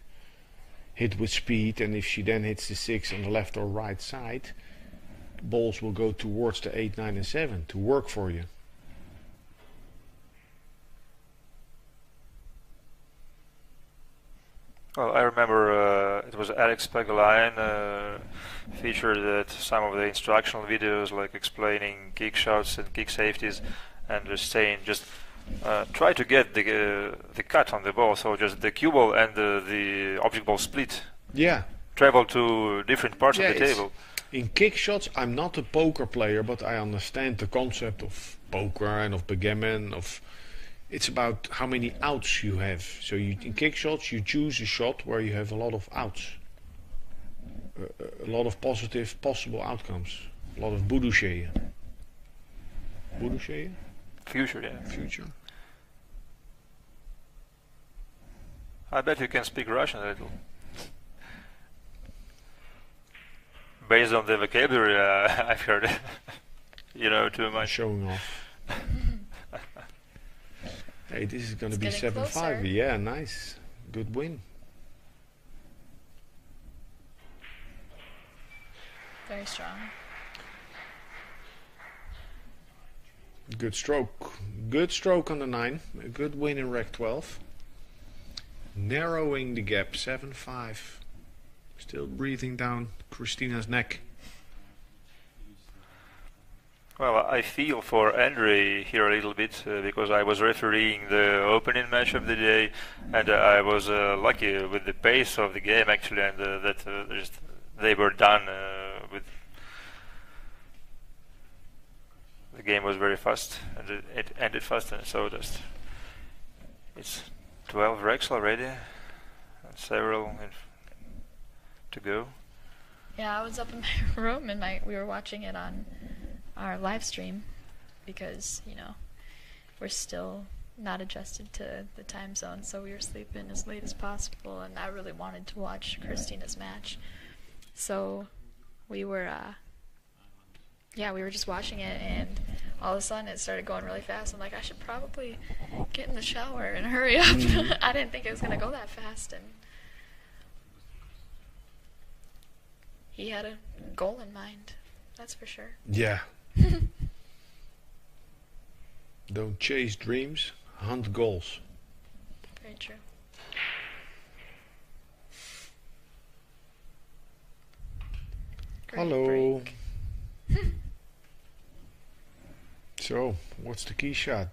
hit with speed, and if she then hits the 6 on the left or right side, balls will go towards the 8, 9 and 7 to work for you. Well, I remember it was Alex Pagulayan featured at some of the instructional videos, like explaining kick shots and kick safeties, and just saying try to get the cut on the ball, so just the cue ball and the object ball split. Yeah. Travel to different parts of the table. In kick shots, I'm not a poker player, but I understand the concept of poker and of backgammon. It's about how many outs you have. So in kick shots, you choose a shot where you have a lot of outs, a lot of positive possible outcomes, a lot of budouche. Budouche? Future, yeah. Future. I bet you can speak Russian a little. Based on the vocabulary I've heard, you know too much. Showing off. Hey, this is going to be getting 7-5. closer. Yeah, nice. Good win. Very strong. Good stroke. Good stroke on the 9. A good win in Rec 12. Narrowing the gap. 7-5. Still breathing down Christina's neck. Well, I feel for Andre here a little bit because I was refereeing the opening match of the day, and I was lucky with the pace of the game actually, and that just they were done with. The game was very fast, and it ended fast, and so just it's 12 wrecks already, and several to go. Yeah, I was up in my room and we were watching it on our live stream because, you know, we're still not adjusted to the time zone, so we were sleeping as late as possible, and I really wanted to watch Christina's match. So we were we were just watching it, and all of a sudden it started going really fast. I'm like, I should probably get in the shower and hurry up. I didn't think it was going to go that fast, and he had a goal in mind, that's for sure. Yeah. Don't chase dreams, hunt goals. Very true. Great Hello. break. So, what's the key shot?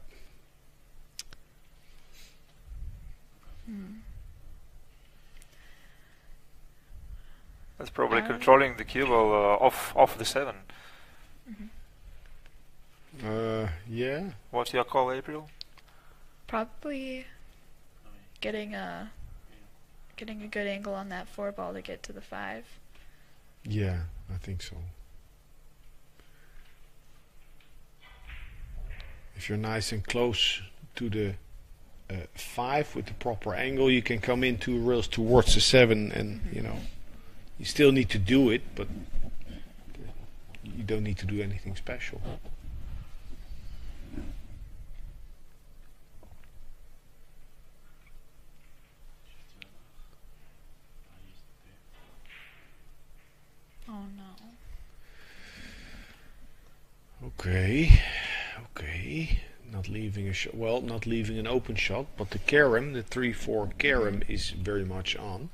That's probably controlling the cue ball off the 7. Yeah. What's your call, April? Probably getting a good angle on that 4 ball to get to the 5. Yeah, I think so. If you're nice and close to the 5 with the proper angle, you can come in 2 rails towards the 7, and you know, you still need to do it, but you don't need to do anything special. Oh no. Okay. Not leaving a shot. Well, not leaving an open shot, but the carom, the 3-4 carom, is very much on.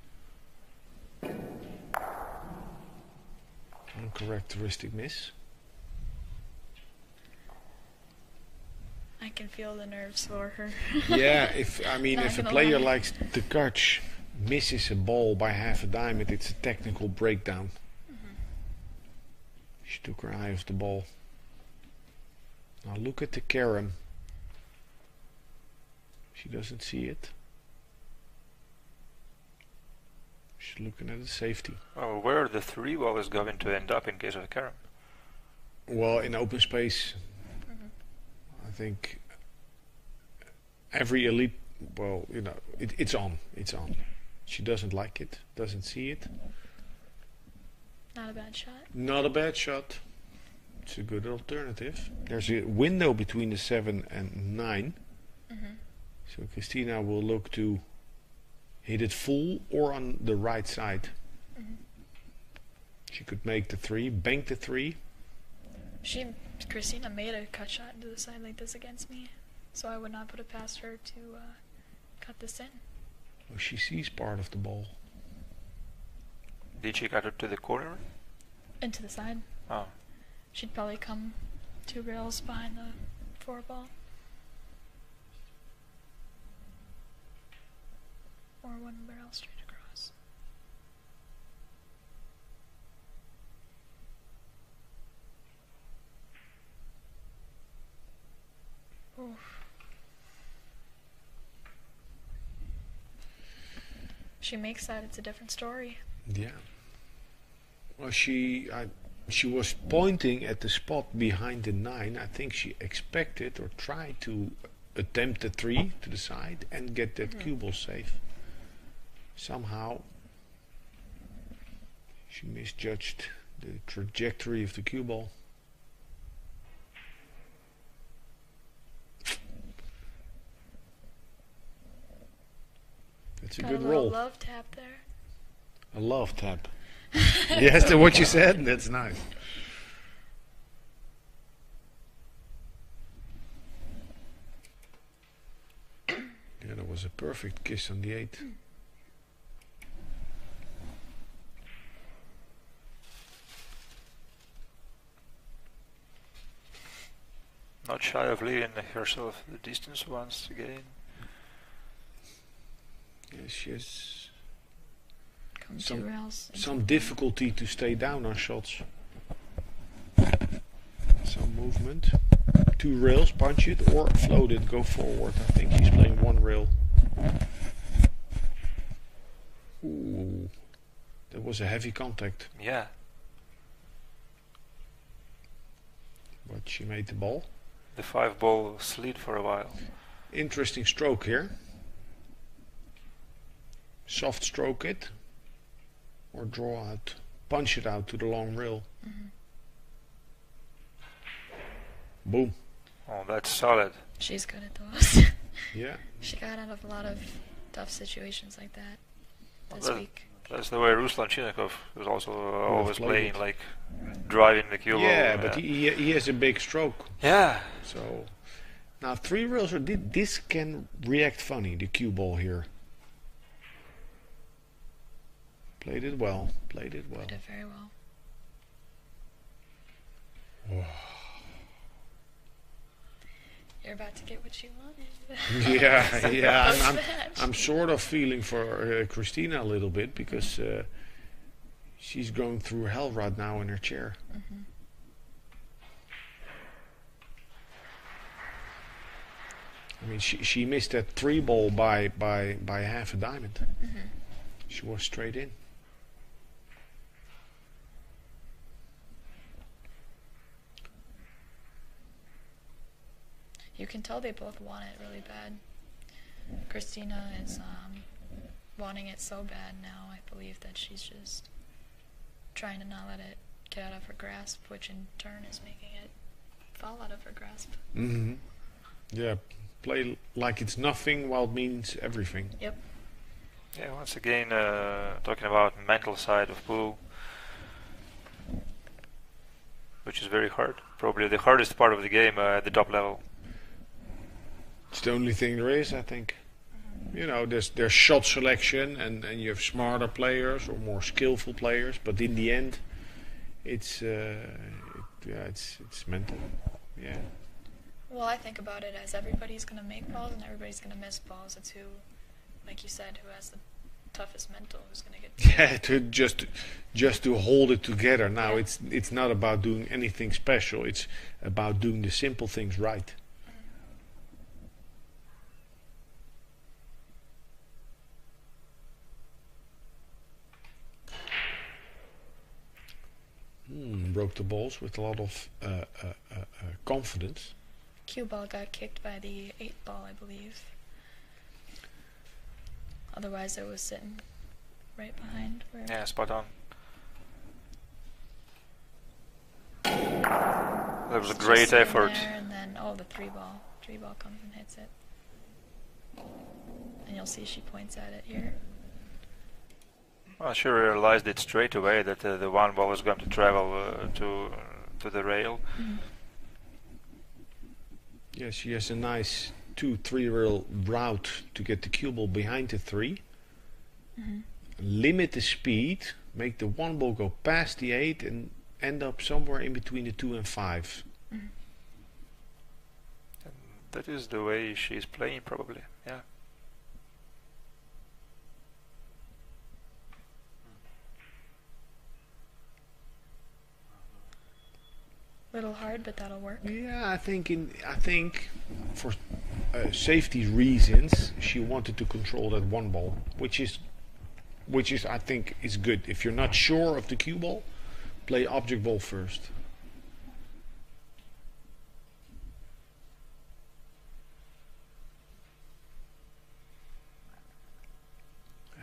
Uncharacteristic miss. I can feel the nerves for her. Yeah, if a gonna player lie. like Tkach misses a ball by half a diamond, it's a technical breakdown. She took her eye off the ball. Now look at the carom. She doesn't see it. She's looking at the safety. Oh, where the 3 ball is going to end up in case of a carom? Well, in open space, I think every elite, well, you know, it's on. It's on. She doesn't like it, doesn't see it. Not a bad shot. Not a bad shot. It's a good alternative. There's a window between the 7 and 9. So Christina will look to hit it full or on the right side. She could make the 3, bank the 3. Christina made a cut shot into the side like this against me, so I would not put it past her to cut this in. Oh, she sees part of the ball. Did she cut it to the corner? Into the side. Oh. She'd probably come 2 rails behind the 4 ball. Or 1 barrel straight across. Oof. She makes that, it's a different story. Yeah. Well, she was pointing at the spot behind the 9. I think she expected or tried to attempt the 3 to the side and get that cue ball safe. Somehow she misjudged the trajectory of the cue ball. That's a Got good a little roll. love tap there. A love tap. Yes, that's what you said. That's nice. was a perfect kiss on the 8. Not shy of leaving herself the distance once again. Yeah, she has Come 2 rails. some difficulty to stay down on shots. Some movement. 2 rails, punch it or float it, go forward. I think he's playing 1 rail. Ooh, that was a heavy contact. Yeah. But she made the ball. The 5 ball slid for a while. Interesting stroke here. Soft stroke it or draw out, punch it out to the long rail. Boom. Oh, that's solid. She's good at those. Yeah. She got out of a lot of tough situations like that this Well, week. That's the way Ruslan Chinnikov was also always played playing, it. like driving the cue ball. Yeah, but he has a big stroke. Yeah. So now 3 rails are this can react funny, the cue ball here. Played it well. Did very well. You're about to get what you wanted. Yeah. I'm sort of feeling for Christina a little bit because she's going through hell right now in her chair. I mean, she missed that 3 ball by half a diamond. She was straight in. You can tell they both want it really bad. Christina is wanting it so bad now, I believe that she's just trying to not let it get out of her grasp, which in turn is making it fall out of her grasp. Yeah, play like it's nothing while it means everything. Yep. Yeah, once again, talking about mental side of pool, which is very hard. Probably the hardest part of the game at the top level. It's the only thing there is, I think. You know, there's shot selection and you have smarter players or more skillful players, but in the end, it's mental. Yeah. Well, I think about it as everybody's going to make balls and everybody's going to miss balls. It's who, like you said, who has the toughest mental, who's going to get... Yeah, to just to hold it together. Now, Yeah. it's not about doing anything special. It's about doing the simple things right. Broke the balls with a lot of confidence. Cue ball got kicked by the 8 ball, I believe. Otherwise, it was sitting right behind. Where Yeah, spot on. That was a it's great just sitting effort. there, and then, the 3 ball. 3 ball comes and hits it. And you'll see she points at it here. Well, she realized it straight away that the 1 ball is going to travel to the rail. Yeah, she has a nice 2-3 rail route to get the cue ball behind the 3. Limit the speed, make the 1 ball go past the 8 and end up somewhere in between the 2 and 5. And that is the way she's playing, probably. Yeah. Little hard, but that'll work. Yeah, I think for safety reasons she wanted to control that 1 ball, which is I think is good. If you're not sure of the cue ball, play object ball first.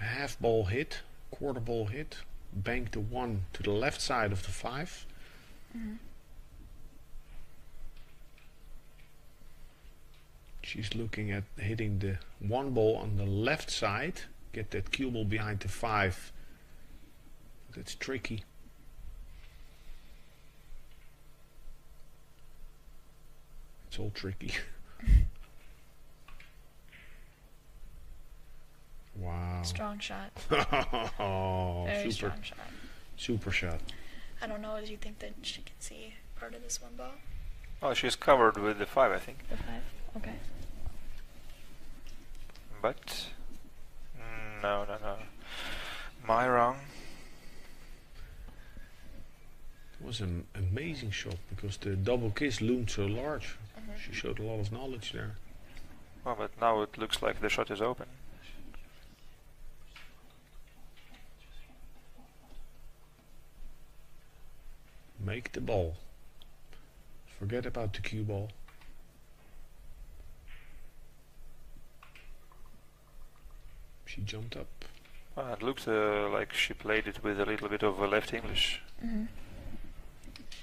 A half ball hit, quarter ball hit, bank the 1 to the left side of the 5. She's looking at hitting the 1 ball on the left side, get that cue ball behind the 5. That's tricky. It's all tricky. Wow. Strong shot. Oh, Very super, strong shot. super shot. I don't know. Do you think that she can see part of this one ball? Oh, she's covered with the 5, I think. The 5. Okay. But no. Am I wrong? It was an amazing shot because the double kiss loomed so large. She showed a lot of knowledge there. Well, but now it looks like the shot is open. Make the ball. Forget about the cue ball. She jumped up. It looked like she played it with a little bit of left English.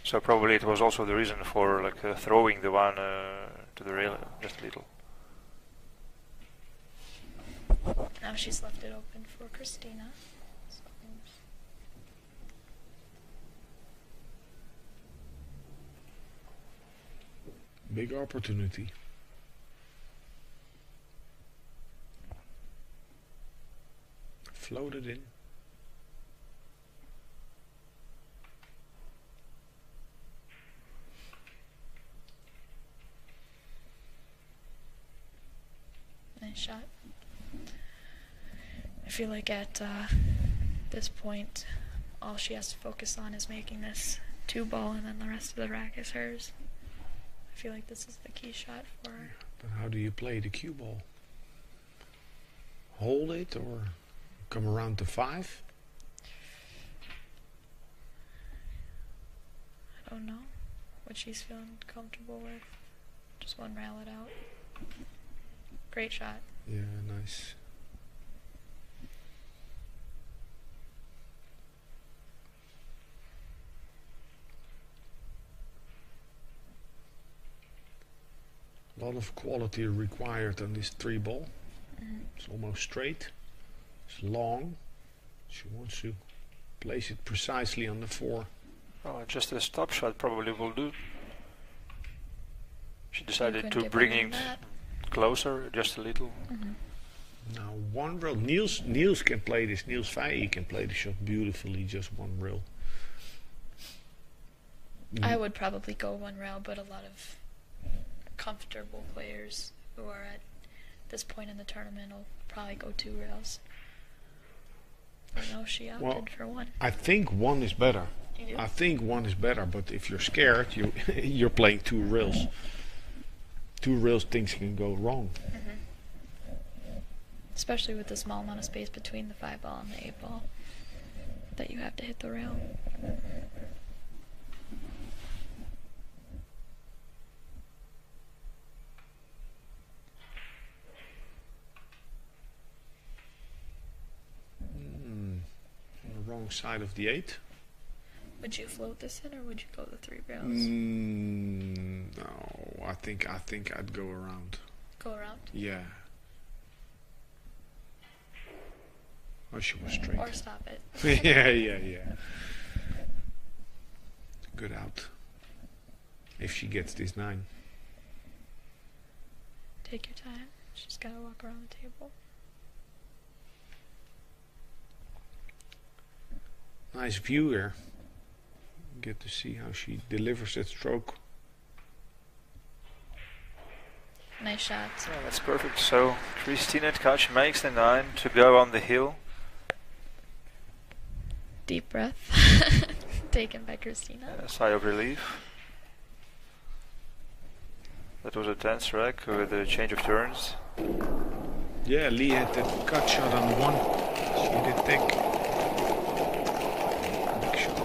So probably it was also the reason for like throwing the one to the rail just a little. Now she's left it open for Christina. So Big opportunity. Floated in. nice shot. I feel like at this point, all she has to focus on is making this 2-ball, and then the rest of the rack is hers. I feel like this is the key shot for her. But how do you play the cue ball? Hold it or come around to 5? I don't know what she's feeling comfortable with. Just one rail it out. Great shot. Yeah, nice. A lot of quality required on this 3-ball. It's almost straight. It's long. She wants to place it precisely on the 4. Oh, just a stop shot probably will do. She decided couldn't to get bring better it than that. closer, just a little. Now one rail. Niels can play this. Niels Vijay can play the shot beautifully. Just one rail. I would probably go one rail, but a lot of comfortable players who are at this point in the tournament will probably go 2 rails. I know she opted for 1. I think 1 is better. You do? I think 1 is better, but if you're scared, you're playing 2 rails. 2 rails, things can go wrong. Especially with the small amount of space between the 5-ball and the 8-ball that you have to hit the rail. On the wrong side of the 8. Would you float this in, or would you go the 3 rails? No, I think I'd go around. Go around? Yeah. Oh, she was straight. Or stop it. yeah. Good out. If she gets this 9. Take your time. She's got to walk around the table. Nice view here. Get to see how she delivers that stroke. Nice shot. Yeah, that's perfect. So Christina Tkach makes the 9 to go on the hill. Deep breath. Taken by Christina. A sigh of relief. That was a tense rack with a change of turns. Yeah, Lee had that cut shot on 1. She did take big shot.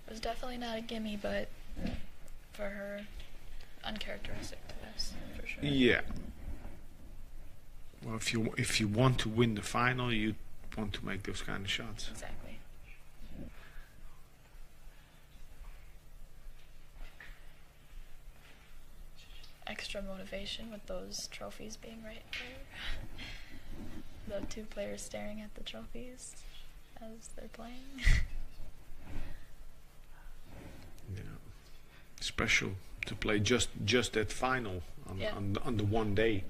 It was definitely not a gimme, but for her, uncharacteristic to this, for sure. Yeah. Well, if you want to win the final, you want to make those kind of shots. Exactly. Extra motivation with those trophies being right there. The 2 players staring at the trophies as they're playing. Yeah. Special to play just that final on Yeah. on the one day.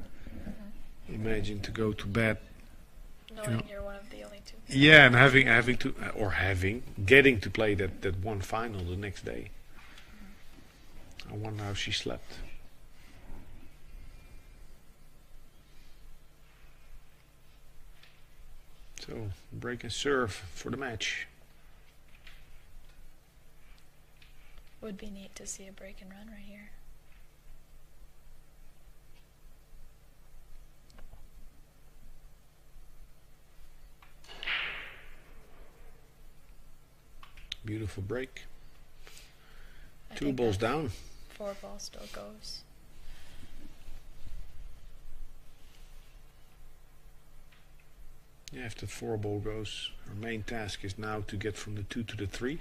Imagine to go to bed. Knowing you're one of the only two. Yeah, and getting to play that one final the next day. I wonder how she slept. So, break and serve for the match. Would be neat to see a break and run right here. Beautiful break. I Two think balls that down. 4 ball still goes. Yeah, if the 4 ball goes, our main task is now to get from the 2 to the 3.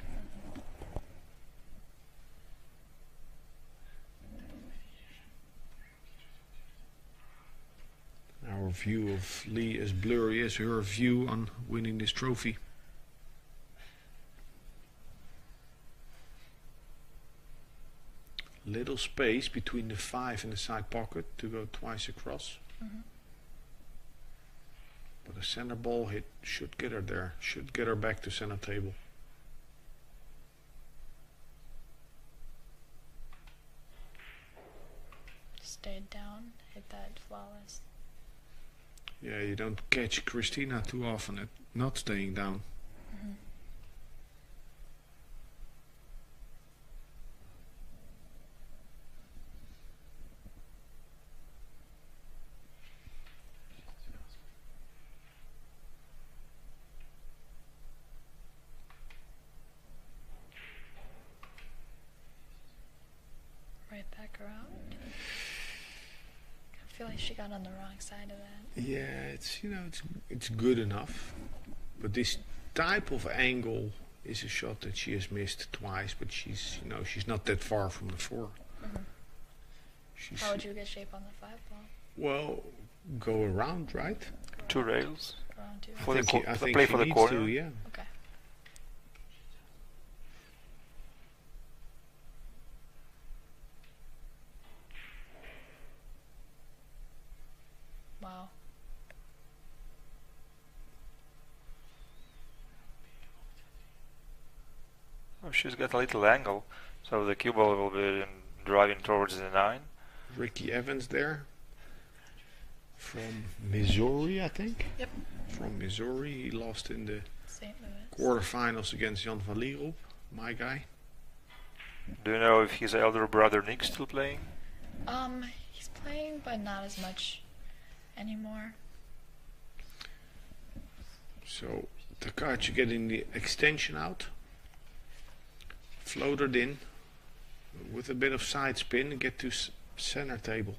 Our view of Lee is blurry as her view on winning this trophy. Little space between the 5 and the side pocket to go twice across. But a center ball hit should get her there, should get her back to center table. Stayed down, hit that flawless. Yeah, you don't catch Christina too often at not staying down. Right back around. I feel like she got on the wrong side of that. Yeah, it's good enough, but this type of angle is a shot that she has missed twice. But she's not that far from the 4. How would you get shape on the 5 ball? Well, go around, right? 2 rails. Around 2. For the I think play she for the needs corner. to, yeah. Okay. Wow. Oh, she's got a little angle, so the cue ball will be driving towards the 9. Ricky Evans there. From Missouri, I think. Yep. From Missouri, he lost in the St. Louis. quarterfinals against Jan van Lierop, my guy. Do you know if his elder brother Nick's still playing? He's playing, but not as much anymore. So Tkach getting the extension out, floated in with a bit of side spin and get to center table.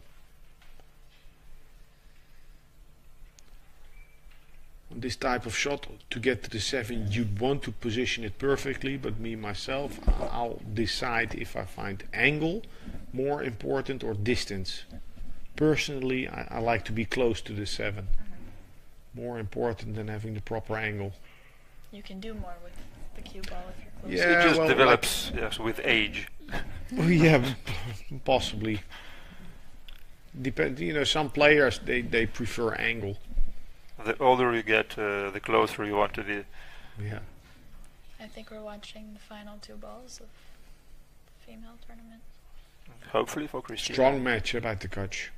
On this type of shot, to get to the 7, you want to position it perfectly, but me myself, I'll decide if I find angle more important or distance. Personally, I like to be close to the 7. More important than having the proper angle. You can do more with the cue ball if you're close. Yeah, It just well, develops with age. Well, yeah, possibly. Depend. Some players they prefer angle. The older you get, the closer you want to be. Yeah. I think we're watching the final 2 balls of the female tournament. Hopefully for Christina. Strong match about the Tkach.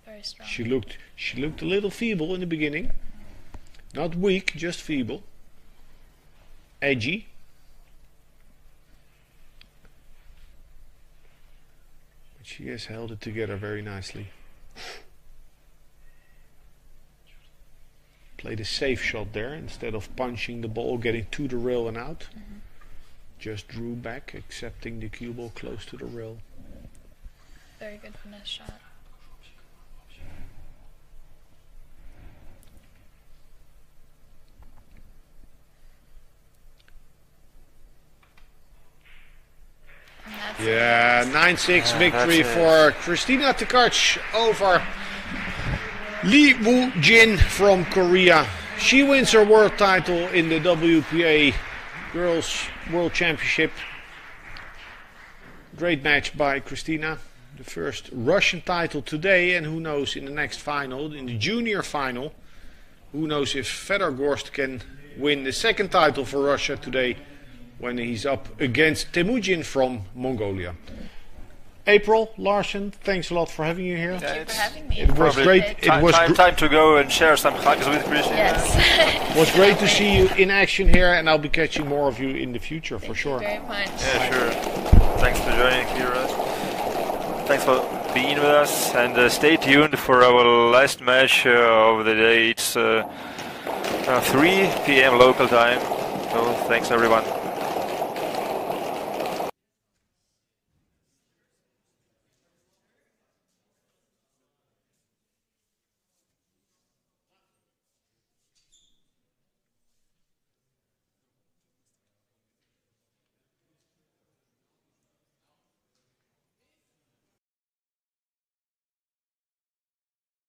Very strong. She looked a little feeble in the beginning. Not weak, just feeble. Edgy. But she has held it together very nicely. Played a safe shot there instead of punching the ball, getting to the rail and out. Just drew back, accepting the cue ball close to the rail. Very good finesse shot. And that's Yeah, 9-6 victory that's for Christina Tkach over Lee Woojin from Korea. She wins her world title in the WPA Girls World Championship. Great match by Christina. the first Russian title today, and who knows in the next final, in the junior final, who knows if Fedorgorst can win the second title for Russia today when he's up against Temujin from Mongolia. April Larsen, thanks a lot for having you here. Thank you for having me. It was great. It was time to go and share some hugs with Christina. Yes. It was great to see you in action here, and I'll be catching more of you in the future for sure. Thank you very much. Yeah, sure. Thanks for joining, Kira. Thanks for being with us, and stay tuned for our last match of the day. It's 3 p.m. local time. So thanks everyone.